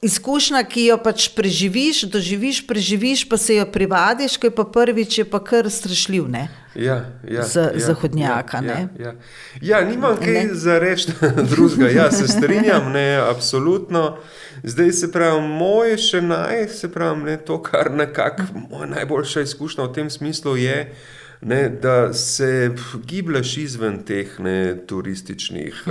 izkušnja, ki jo pač doživiš, preživiš, pa se jo privadiš, ko je pa prvič, je pa kar strašljiv, ne? Zahodnjaka, ne? Ja, nimam kaj za reči drugega, se strinjam, ne, absolutno. Zdaj se pravi, to, kar nekako moja najboljša izkušnja v tem smislu je, ne, da se giblješ izven teh turističnih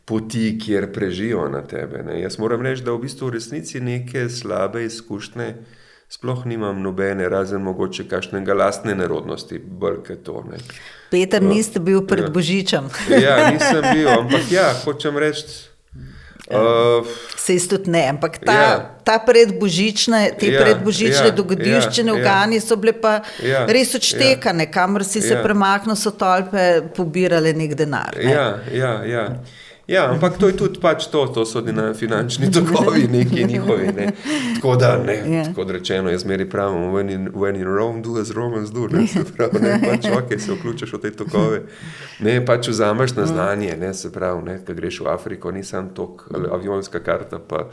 poti, kjer prežijo na tebe. Ne. Jaz moram reči, da v bistvu v resnici neke slabe izkušnje sploh nimam nobene, razen mogoče kakšnega lastne nerodnosti, bolj kot to. Ne. Peter, niste bil pred Božičem. Ja, nisem bil, ampak hočem reči... Sej tudi ne, ampak te predbožične dogodivščine v Gani so bile pa res odštekane, kamor si se premaknil, so tolpe pobirale nek denar. Ne? Ja, ampak to je tudi pač to so finančni tokovi neki njihovi, ne. Tako da, tako rečeno, jaz zmeraj pravim, when in Rome, do as Romans do, ne, se pravi, ne, pač se vključiš v te tokove, ne, pač vzameš na znanje, ne, se pravi, ne, ko greš v Afriko, ni sam tok, avionska karta, pa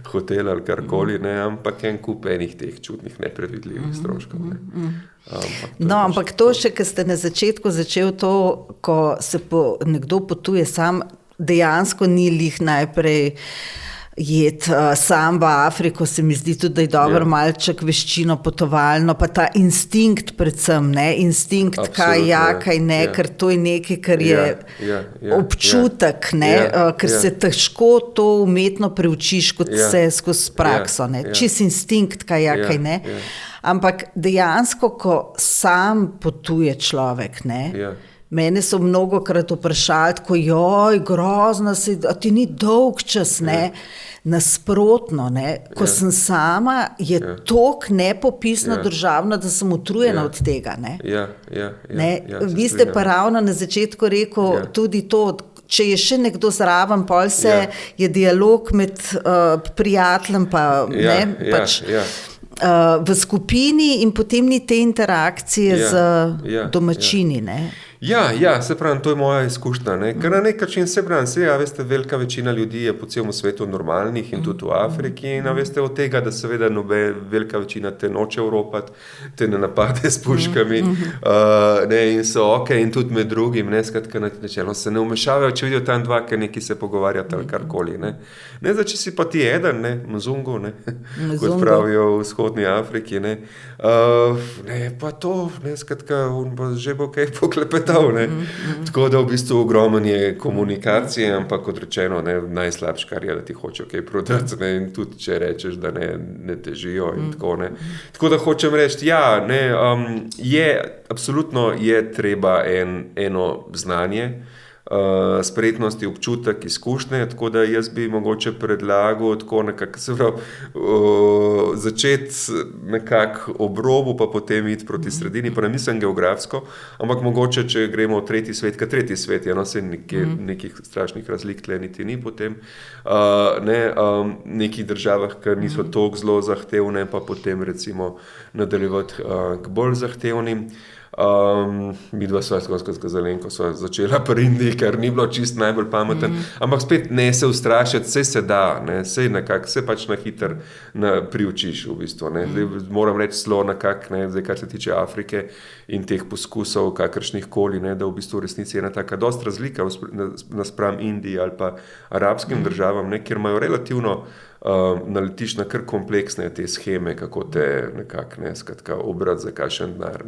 hotel ali karkoli, ne, ampak en kup enih teh čudnih, nepredvidljivih stroškov, ne. Ampak to še, ko ste na začetku začel to, ko se nekdo potuje sam, dejansko ni lih najprej sam v Afriko, se mi zdi tudi, da je dobro malček veščino potovalno, pa ta instinkt predvsem, ne, instinkt kaj ne, ker to je nekaj, kar je občutek, ne, ker se težko to umetno preučiš, kot se skozi prakso, ne, čist instinkt kaj ne, ampak dejansko, ko sam potuje človek, ne, mene so mnogokrat vprašali, tako, grozno si, a ti ni dolg čas, ne, nasprotno, ne, ko sem sama, je toliko nepopisno državno, da sem utrujena od tega, ne. Vi ste pa ravno na začetku rekel tudi to, če je še nekdo zraven, pol je dialog med prijateljem pa, ne, pač v skupini in potem ni te interakcije z domačini, ne. Ja, se pravi, to je moja izkušnja, ne, ker na nek način se pravi, veste, velika večina ljudi je po celem svetu normalnih in tudi v Afriki in veste od tega, da seveda velika večina te noče Evropati, te ne napade s puškami, ne, in so in tudi med drugim, ne, skratka načelno se ne vmešavajo, če vidijo tam dva, ker neki se pogovarjata ali karkoli, ne. Ne, če si pa ti eden, ne, mzungu, ne, kot pravijo v vzhodni Afriki, ne, pa to, ne, skratka, on bo že bo kaj poklepetal. Tako da v bistvu ogromen je komunikacije, ampak kot rečeno, najslabše, kar je, da ti hoče kaj prodati, ne, in tudi če rečeš, da ne težijo in tako, ne. Tako da hočem reči, absolutno je treba eno znanje, spretnosti, občutek, izkušnje, tako da jaz bi mogoče predlagal tako nekako, se pravi, začeti nekako ob robu, pa potem iti proti sredini, pa ne mislim geografsko, ampak mogoče, če gremo v tretji svet, ker tretji svet je, nekih strašnih razlik tle niti ni potem, nekih državah, ker niso toliko zelo zahtevne, pa potem recimo nadaljevati k bolj zahtevnim. Mi dva sva skozi Zelenko sva začela pri Indiji, ker ni bilo čist najbolj pameten, ampak spet ne se ustrašiti, vse se da, ne, se pač na hiter priučiš v bistvu, ne. Zdaj, moram reči zelo nekako, ne, zdaj, kar se tiče Afrike in teh poskusov kakršnih koli, ne, da v bistvu v resnici je ena taka dost razlika naspram Indiji ali pa arabskim državam, ne, kjer imajo relativno naletiš na kar kompleksne te sheme, kako te nekako skratka obrati za kakšen denar.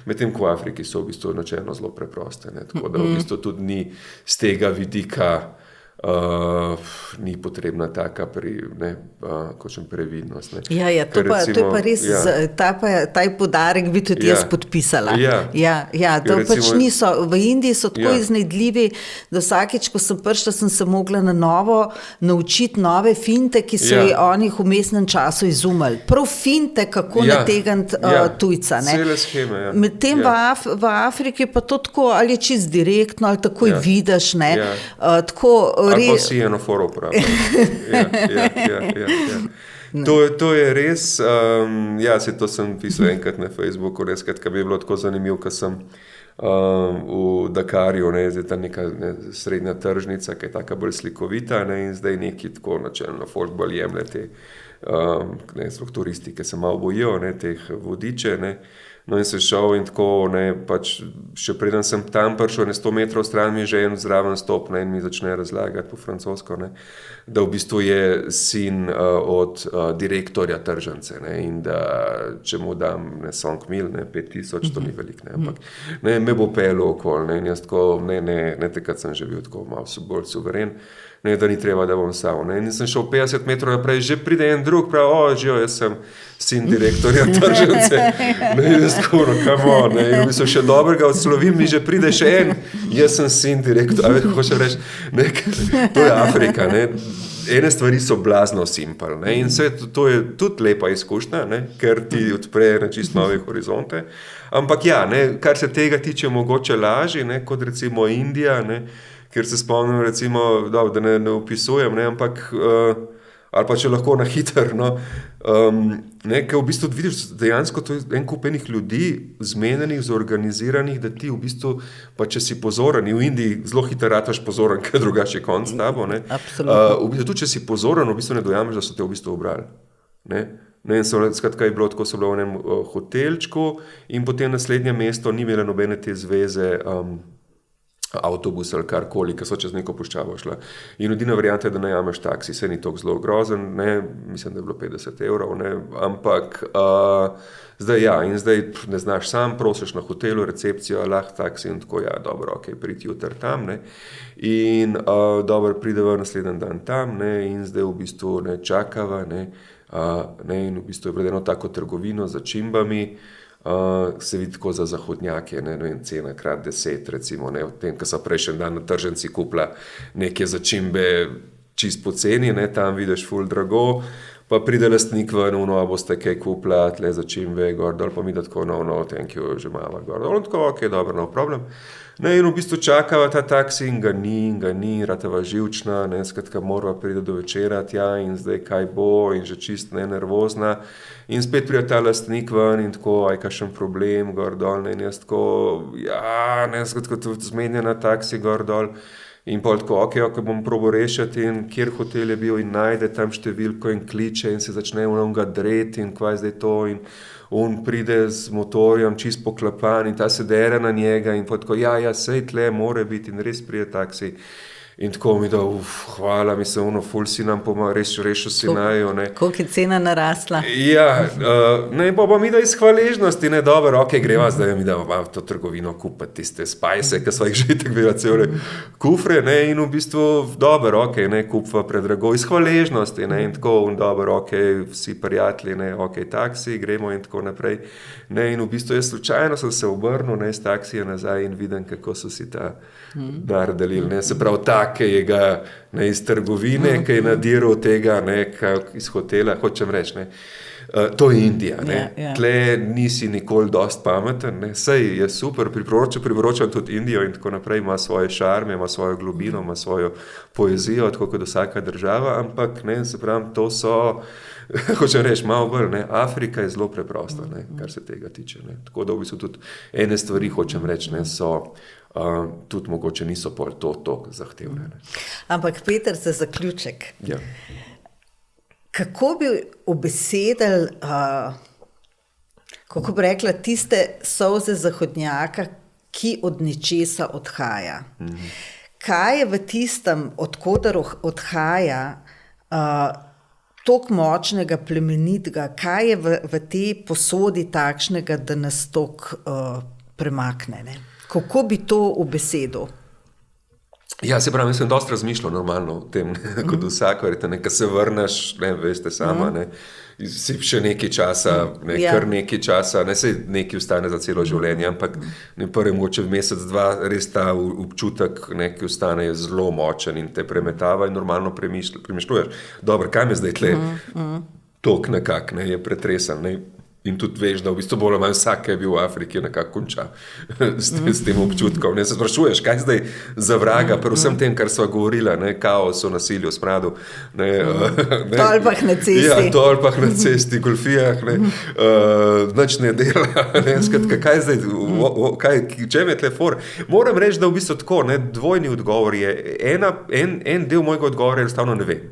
Medtem ko v Afriki so v bistvu načelno zelo preproste. Ne? Tako da v bistvu tudi ni z tega vidika ni potrebna taka previdnost. Ne? Ja, to je pa res, taj podarek bi tudi jaz podpisala. To pač niso, v Indiji so tako iznajdljivi, da vsakič, ko sem prišla, sem se mogla na novo naučiti nove finte, ki so jih oni v vmesnem času izumili. Prav finte, kako nategniti tujca. Cele sheme, Medtem v Afriki pa to tako, ali je čist direktno, ali takoj vidiš, ne. Tako ali pa si enofor uporabljajo. To je res, to sem pisal enkrat na Facebooku, res, kaj mi je bilo tako zanimivo, ko sem v Dakarju, zdaj ta neka srednja tržnica, ki je taka bolj slikovita, in zdaj neki tako načelno folk bolj jemlje te turisti, ki se malo bojijo, teh vodiče, No in se šel in tako, pač še preden sem tam prišel, 100 metrov stran mi že en zraven stop, in mi začne razlagati po francosko, da v bistvu je sin od direktorja tržnice, in da če mu dam 100 mil, 5000, to ni velik, ampak me bo pelil okoli, in jaz tako, takrat sem že bil tako malo bolj suveren, da ni treba, da bom sam. In sem šel 50 metrov naprej, že pride en drug, pravi, jaz sem sin direktorja tržnice. Jaz tako, come on. In v bistvu še dobrega odslovim, mi že pride še en, jaz sem sin direktorja. Hoče reči, to je Afrika. Ene stvari so blazno simpel. In to je tudi lepa izkušnja, ker ti odpre na čisto nove horizonte. Ampak kar se tega tiče mogoče lažje, kot recimo Indija, ker se spomnim, recimo, da ne opisujem, ampak ali pa če lahko na hiter, ker v bistvu vidiš dejansko to je en kup enih ljudi, zmenjenih, zorganiziranih, da ti v bistvu, pa če si pozoren, v Indiji zelo hiter rataš pozoren, ker drugače je konc s tabo, v bistvu tudi, če si pozoren, v bistvu ne dojameš, da so te v bistvu obrali. Skratka je bilo tako, so bilo v enem hotelčku in potem naslednje mesto ni imelo nobene te zveze avtobus ali karkoli, ki so čez neko puščavo šla. In edina varianta je, da najameš taksi, se ni toliko zelo grozen, mislim, da je bilo 50 evrov, ampak zdaj in zdaj ne znaš sam, prosiš na hotelu, recepcijo, lahko taksi in tako, dobro, pridi jutri tam, in dobro, prideva naslednji dan tam, in zdaj v bistvu čakava, in v bistvu je bilo eno tako trgovino za čimbami, se vidi tako za zahodnjake, cena krat 10, recimo, v tem, ko so prejšnji dan na tržnici kupila neke začimbe čist poceni, tam vidiš ful drago, pa pride lastnik ven, a boste kaj kupila, tle začimbe, gor dol, pa mi da tako, thank you, že mama, gor dol, tako, dobro, no problem. In v bistvu čakava ta taksi in ga ni, ratava živčna, skratka morava pride do večera tja in zdaj kaj bo in že čist nervozna. In spet pride ta lastnik ven in tako, kakšen problem, gor dol, in jaz tako, skratka zmenjena taksi, gor dol. In pol tako, bom probo rešiti in kjer hotel je bil in najde tam številko in kliče in se začne ga dreti in kva je zdaj to in on pride z motorjem čist poklapan in ta se dere na njega in tako, sej tle more biti in res pride taksi. In tako mi da, hvala, mislim, ful si nam rešil si naju. Koliko je cena narasla? Pa mi da iz hvaležnosti, dobro, greva zdaj mi da to trgovino kupiti, tiste spajse, ki so jih že tako bila cele kufre, in v bistvu, dobro, kupva predrago iz hvaležnosti, in tako, dobro, vsi prijatelji, taksi, gremo in tako naprej. In v bistvu jaz slučajno sem se obrnil, s taksija nazaj in vidim, kako so si ta dar delili, se pravi, ki je ga ne, iz trgovine, ki je nadiral tega, ne, iz hotela, hočem reči, ne. To je Indija. Tle nisi nikoli dost pameten, ne. Sej je super, priporočam tudi Indijo in tako naprej, ima svoje šarme, ima svojo globino, ima svojo poezijo, tako kot vsaka država, ampak ne, se pravim, to so, hočem reči, malo bolj, ne. Afrika je zelo preprosta, ne, kar se tega tiče. Ne. Tako da v bistvu tudi ene stvari, hočem reči, ne, so tudi mogoče niso pol to zahtevne. Ne. Ampak Peter, za zaključek. Ja. Kako bi ubesedili, kako bi rekla, tiste solze zahodnjaka, ki od ničesa odhaja? Kaj je v tistem, od koder odhaja, toliko močnega, plemenitega, kaj je v tej posodi takšnega, da nas toliko premakne? Ne? Kako bi to ubesedil? Ja, se pravi, sem dosti razmišljal normalno o tem, kot vsako, ko se vrneš, ne, veste sama, ne, si še nekaj časa, ne, kar nekaj časa, ne, se nekaj ostane za celo življenje, ampak ne, prvi mogoče v mesec, dva, res ta občutek, ne, ki ostane, je zelo močen in te premetava in normalno premišljuješ. Dobro, kaj me zdaj tle tok nekak, ne, je pretresen, ne. In tudi veš, da v bistvu bolj ali manj vsak, ki je bil v Afriki, nekako konča s tem občutkom. Ne se sprašuješ, kaj zdaj za vraga, pri vsem tem, kar sva govorila, ne, kaos o nasilju, smradu. Tolpah na cesti. Ja, tolpah na cesti, golfijah, nič ne dela. Ne, skratka, kaj zdaj, čem je tle for? Moram reči, da v bistvu tako, ne, dvojni odgovor je, en del mojega odgovora je enostavno ne vem.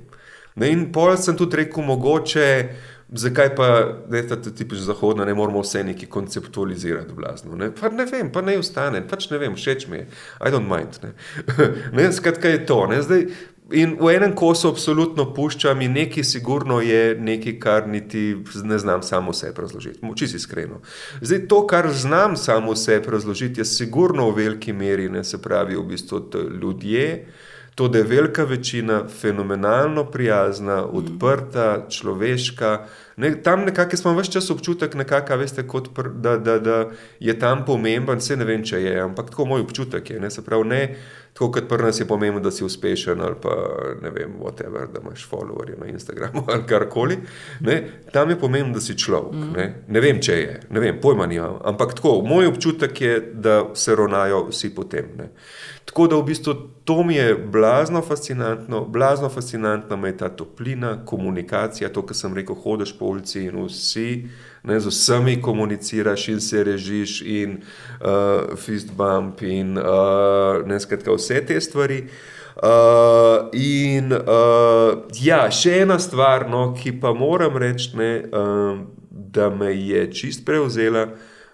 Ne, in pol sem tudi rekel, mogoče, zakaj pa, ne, ta tipič zahodna, ne moramo vse neki konceptualizirati blazno, ne, pa ne vem, pa ne ostane, pač ne vem, všeč mi je, I don't mind, ne, ne, skratka je to, ne, zdaj, in v enem kosu absolutno puščam in nekaj sigurno je nekaj, kar niti ne znam samo sebi razložiti, čisto iskreno. Zdaj, to, kar znam samo sebi razložiti, je sigurno v veliki meri, ne, se pravi, v bistvu ljudje, to, da je velika večina fenomenalno prijazna, odprta, človeška, ne, tam nekako smo ves čas občutek nekako, veste, kot da je tam pomemben, se ne vem, če je, ampak tako moj občutek je, ne, se pravi, ne, tako kot pri nas je pomembno, da si uspešen ali pa, ne vem, whatever, da imaš followerje na Instagramu ali karkoli, ne, tam je pomembno, da si človek, ne vem, če je, ne vem, pojma nimam, ampak tako, moj občutek je, da se ravnajo vsi potem, ne. Tako da v bistvu to mi je blazno fascinantno me je ta toplina, komunikacija, to, kar sem rekel, hodiš po ulici in vsi, ne, z vsemi komuniciraš in se režiš in fist bump in ne, skratka, vse te stvari. Ja, še ena stvar, no, ki pa moram reči, ne, da me je čist prevzela,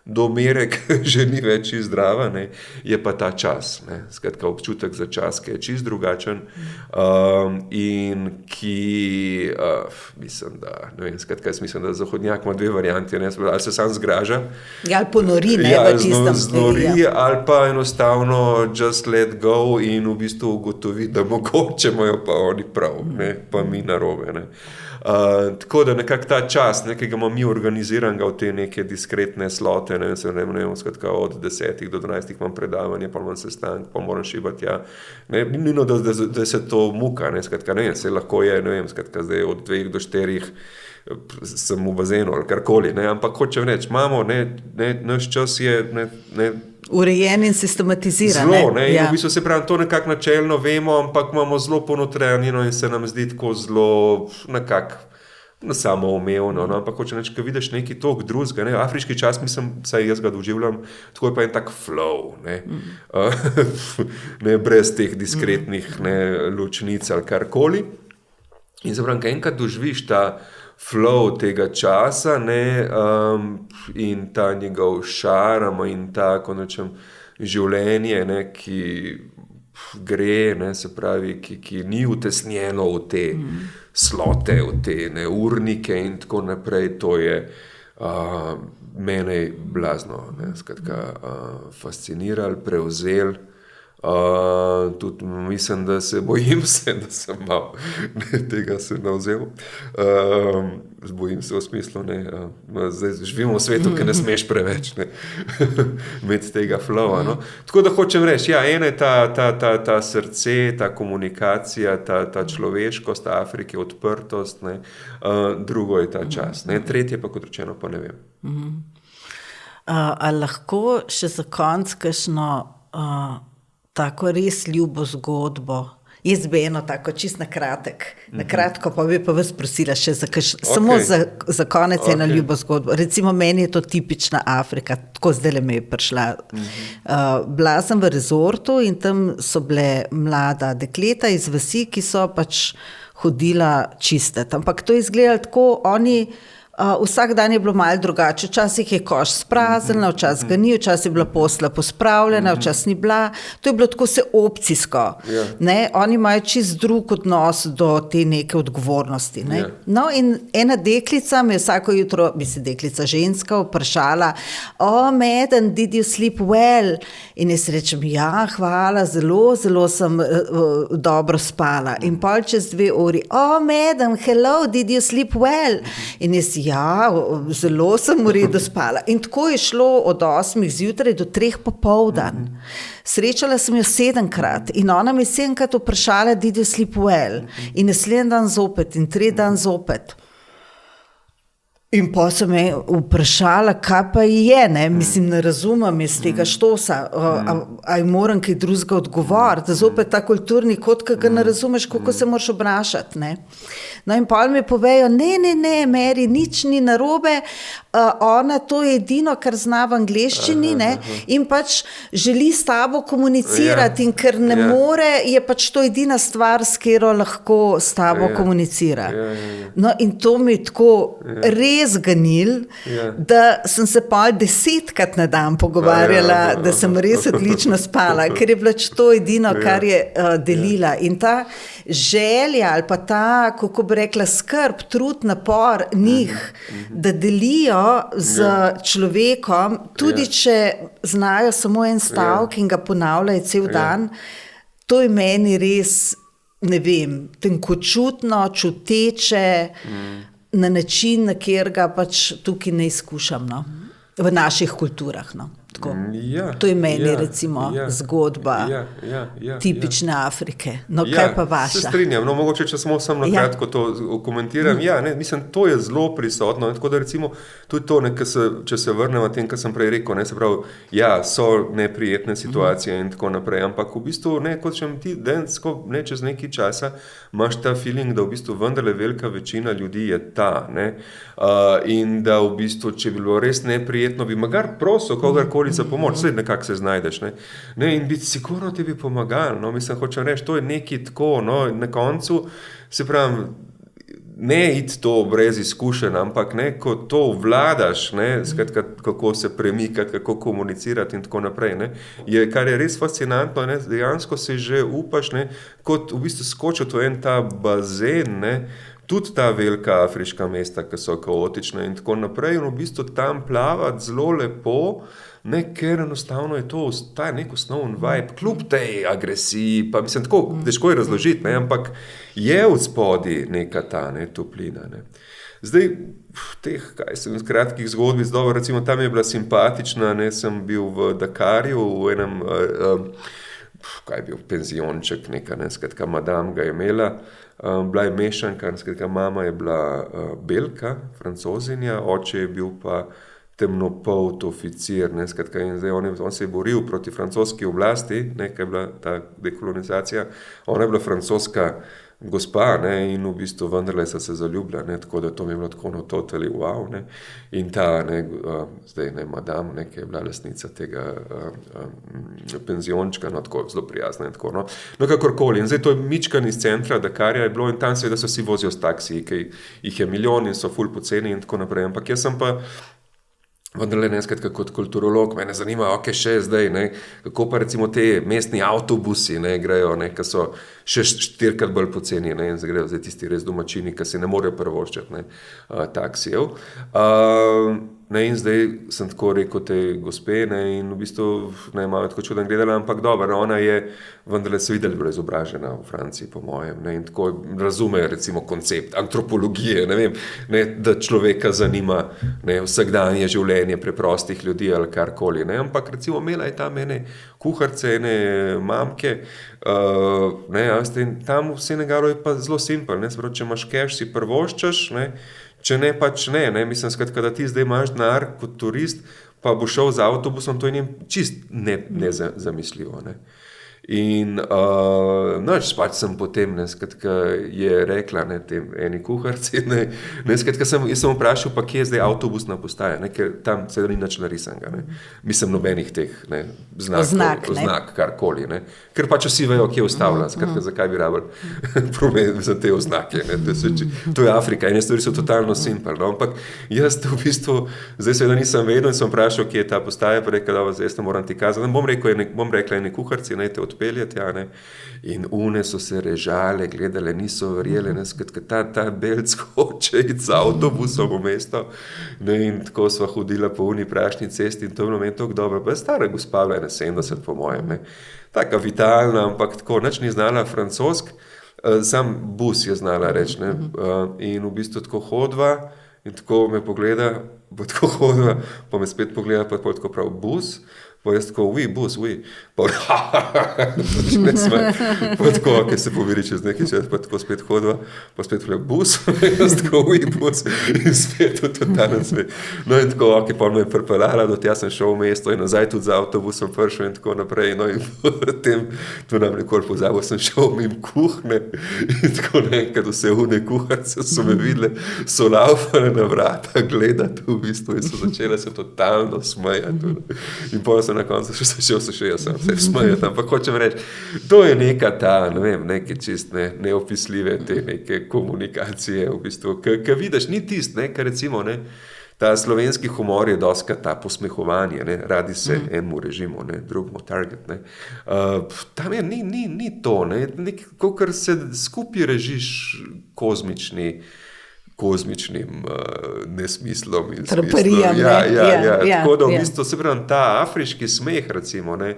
do mere, ki že ni več čist zdrava, ne, je pa ta čas, ne, skratka občutek za čas, ki je čist drugačen in ki, mislim, da, ne vem, skratka, jaz mislim, da zahodnjak ima dve varianti, ne, ali se sam zgraža. Ja, ali ponori, ne, v tistem. Znori, ali pa enostavno just let go in v bistvu ugotovi, da mogoče imajo pa oni prav, ne, pa mi narobe, ne. Tako da nekako ta čas, ki ga imamo mi organiziranega v te neke diskretne slote, ne vem, skratka od 10 do 12 imam predavanje, pa imam sestank, pa moram šibati, ja, ne, nino, da se to muka, ne, skratka, ne, se lahko je, ne vem, skratka, zdaj od 2 do 4 sem v bazenu ali karkoli, ne, ampak hočem reči, imamo, ne, naš čas je, ne, urejen in sistematiziran. Zelo, ne, in v bistvu se pravi, to nekako načelno vemo, ampak imamo zelo ponotranjeno in se nam zdi tako zelo nekako samoumevno, no, ampak hočem reči, ko vidiš nekaj toliko drugega, ne, afriški čas, mislim, saj jaz ga doživljam, tako je pa en tak flow, ne, ne, brez teh diskretnih, ne, ločnic ali karkoli. In se pravi, ko enkrat doživiš ta flow tega časa, ne, in ta njegov šarm in ta, ko nečem, življenje, ne, ki gre, ne, se pravi, ki ni utesnjeno v te slote, v te, ne, urnike in tako naprej, to je mene blazno, ne, skratka, fasciniralo, prevzel Tudi mislim, da se bojim da sem malo tega se navzel. Bojim se v smislu, zdaj živimo v svetu, ki ne smeš preveč imeti tega flowa. No. Tako da hočem reči, ja, ena je ta srce, ta komunikacija, ta človeškost Afrike, odprtost, drugo je ta čas. Tretje pa, kot rečeno, pa ne vem. A lahko še za konec kakšno tako res ljubo zgodbo? Jaz bi eno tako čist na kratko pa bi pa vas prosila še samo za konec eno ljubo zgodbo. Recimo meni je to tipična Afrika, tako zdajle mi je prišla. Bila sem v rezortu in tam so bile mlada dekleta iz vasi, ki so pač hodila čistet. Ampak to je izgledalo tako, oni vsak dan je bilo malo drugače, včasih je koš spraznila, včasih ga ni, včasih je bila posla pospravljena, včasih ni bila, to je bilo tako vse opcijsko. Oni imajo čist drug odnos do te neke odgovornosti. No in ena deklica me vsako jutro, deklica ženska, vprašala, madam, did you sleep well? In jaz rečem, ja, hvala, zelo sem dobro spala. In pol čez 2 uri, madam, hello, did you sleep well? In jaz, ja, zelo sem v redu spala. In tako je šlo od 8 zjutraj do 3 popoldan. Srečala sem jo 7-krat in ona mi 7-krat vprašala, did you sleep well? In naslednji dan zopet in 3 dan zopet. In pa sem me vprašala, kaj pa je, mislim, ne razumem iz tega štosa, a moram kaj drugega odgovoriti, da zopet ta kulturni kod, ki ga ne razumeš, kako se moraš obnašati, No in pol mi povejo, ne, Mary, nič ni narobe, ona to je edino, kar zna v angleščini, in pač želi s tabo komunicirati in ker ne more, je pač to edina stvar, s katero lahko s tabo komunicira. No in to mi je tako res ganil, da sem se pol 10-krat na dan pogovarjala, da sem res odlično spala, ker je bilo to edino, kar je delila. In ta želja ali pa ta, kako bi rekla, skrb, trud, napor njih, da delijo z človekom, tudi če znajo samo en stavek in ga ponavljajo cel dan, to je meni res, ne vem, tenkočutno, čuteče, na način, na kjer ga pač tukaj ne izkušam, v naših kulturah, Tako. To je meni recimo zgodba tipične Afrike. No, kaj pa vaša? Se strinjam, mogoče, če samo na kratko to komentiram. Mislim, to je zelo prisotno. Tako da recimo tudi to, če se vrnemo tem, kar sem prej rekel, se pravi, so neprijetne situacije in tako naprej, ampak v bistvu, kot če ti densko, čez nekaj časa imaš ta feeling, da v bistvu vendarle velika večina ljudi je ta, in da v bistvu, če bi bilo res neprijetno, bi magar prosil kogarkoli za pomoč, vse nekako se znajdeš, in biti sigurno ti bi pomagal, mislim, hočem reči, to je nekaj tako, na koncu, se pravi, ne iti to brez izkušenj, ampak ko to vladaš, skratka, kako se premikati, kako komunicirati in tako naprej, kar je res fascinantno, dejansko se že upaš, kot v bistvu skočiti v en ta bazen, tudi ta velika afriška mesta, ki so kaotične in tako naprej, in v bistvu tam plavati zelo lepo, ker enostavno je to ta nek osnoven vibe, kljub tej agresiji, pa mislim, tako težko je razložiti, ampak je v spodi neka ta toplina. Zdaj, teh, kratkih zgodbic, dobro, recimo tam je bila simpatična, sem bil v Dakarju, v enem, penzionček neka, skratka, madam ga je imela, bila je mešanka, skratka, mama je bila belka, francozinja, oče je bil pa temnopolt oficir, skratka, in zdaj on se je boril proti francoski oblasti, kaj je bila ta dekolonizacija, ona je bila francoska gospa, in v bistvu vendarle so se zaljubila, tako da to mi je bilo tako totally wow, in ta, zdaj madam, ki je bila lastnica tega penziončka, tako zelo prijazna in tako, kakorkoli, in zdaj to je mičkan iz centra Dakarja je bilo in tam seveda so si vozijo s taksiji, ki jih je milijon in so ful poceni in tako naprej, ampak jaz sem pa vendarle neskratka kot kulturolog, mene zanima, še zdaj, kako pa recimo te mestni avtobusi grejo, ki so še 4-krat bolj poceni, in zdaj grejo tisti res domačini, ki se ne morejo privoščiti taksijev. Ne, in zdaj sem tako rekel tej gospe, ne, in v bistvu ne, malo tako čudno gledala, ampak dobro, ona je vendarle se videla bila izobražena v Franciji, po mojem, ne, in tako razume recimo koncept antropologije, ne vem, ne, da človeka zanima ne, vsakdanje življenje preprostih ljudi ali karkoli, ne, ampak recimo imela je tam ene kuharce, ene mamke, ne, in tam v Senegalu je pa zelo simpel, ne, se pravi, če imaš keš, si prvoščaš, ne, če ne, pač ne, mislim, skratka, da ti zdaj imaš denar kot turist, pa bo šel z avtobusom, to je njem čist nezamisljivo, ne. In pač sem potem, skratka, je rekla, ne, tem eni kuharci, jaz sem vprašal, pa kje je zdaj avtobusna postaja, ne, ker tam seveda ni nič narisanega, ne. Mislim, nobenih teh, ne, znak, karkoli, ne. Ker pač vsi vejo, kje ustavlja, skratka, zakaj bi rabili problem za te oznake, ne, to je Afrika in stvari so totalno simpel, no, ampak jaz v bistvu, zdaj seveda nisem vedel in sem vprašal, kje je ta postaja, pa rekel, da zdaj ne moram ti kazati, bom rekla eni kuharci, naj te odpeljati, ja, ne. In one so se režale, gledale, niso verjele, ne, skratka, ta belc hoče iti z avtobusom v mesto, ne, in tako sva hodila po uni prašni cesti in to je bilo meni tako dobro, pa je stara gospa, 70 po mojem, ne, taka vitalna, ampak tako, nič ni znala francosk, sam bus je znala reči, ne, in v bistvu tako hodva in tako me pogleda, pa tako hodva, pa me spet pogleda, pa tako prav bus, pa jaz tako, bus, pa začne smeti, pa tako, ki se poviri čez nekaj čas, pa tako spet hodva, pa spet bus, jaz tako, bus, in spet v totalnem svet. No in tako, pa me je pripeljala, do tja sem šel v mesto in nazaj tudi z avtobusom prišel in tako naprej, no in potem, to nam nikoli pozabil, sem šel mimo kuhne in tako nekaj, vse une kuharce so me videle, so laufale na vrata gledati v bistvu in so začele se totalno smejati. In potem sem na koncu začel se še jaz se smejati, ampak hočem reči, to je neka ta, ne vem, neke čist neopisljive te neke komunikacije v bistvu, ki vidiš, ni tist, ne, ker recimo, ne, ta slovenski humor je doskrat ta posmehovanje, ne, radi se enemu režimu, ne, drugemu target, ne, tam je, ni to, ne, kakor se skupaj režiš kozmičnim nesmislom in traparijam, tako da v bistvu se pravim, ta afriški smeh recimo, ne,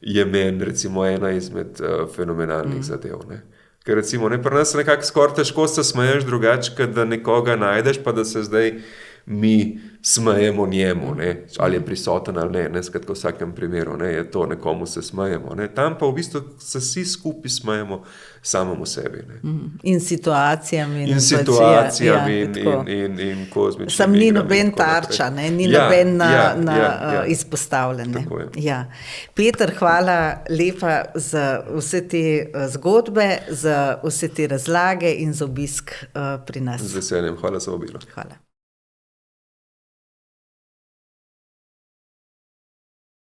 je meni recimo ena izmed fenomenalnih zadev, ne. Ker recimo, ne, pri nas nekako skoraj težko se smeješ drugače, da nekoga najdeš, pa da se zdaj mi smejemo njemu, ne, ali je prisoten ali ne, skratka v vsakem primeru, ne, je to, nekomu se smejemo, ne, tam pa v bistvu se vsi skupaj smejemo samemu sebi, ne. In situacijami. In kozmičnimi. Sam ni noben tarča, ne, ni noben izpostavljen. Ja. Peter, hvala lepa za vse te zgodbe, za vse te razlage in za obisk pri nas. Z veseljem, hvala za vabilo. Hvala.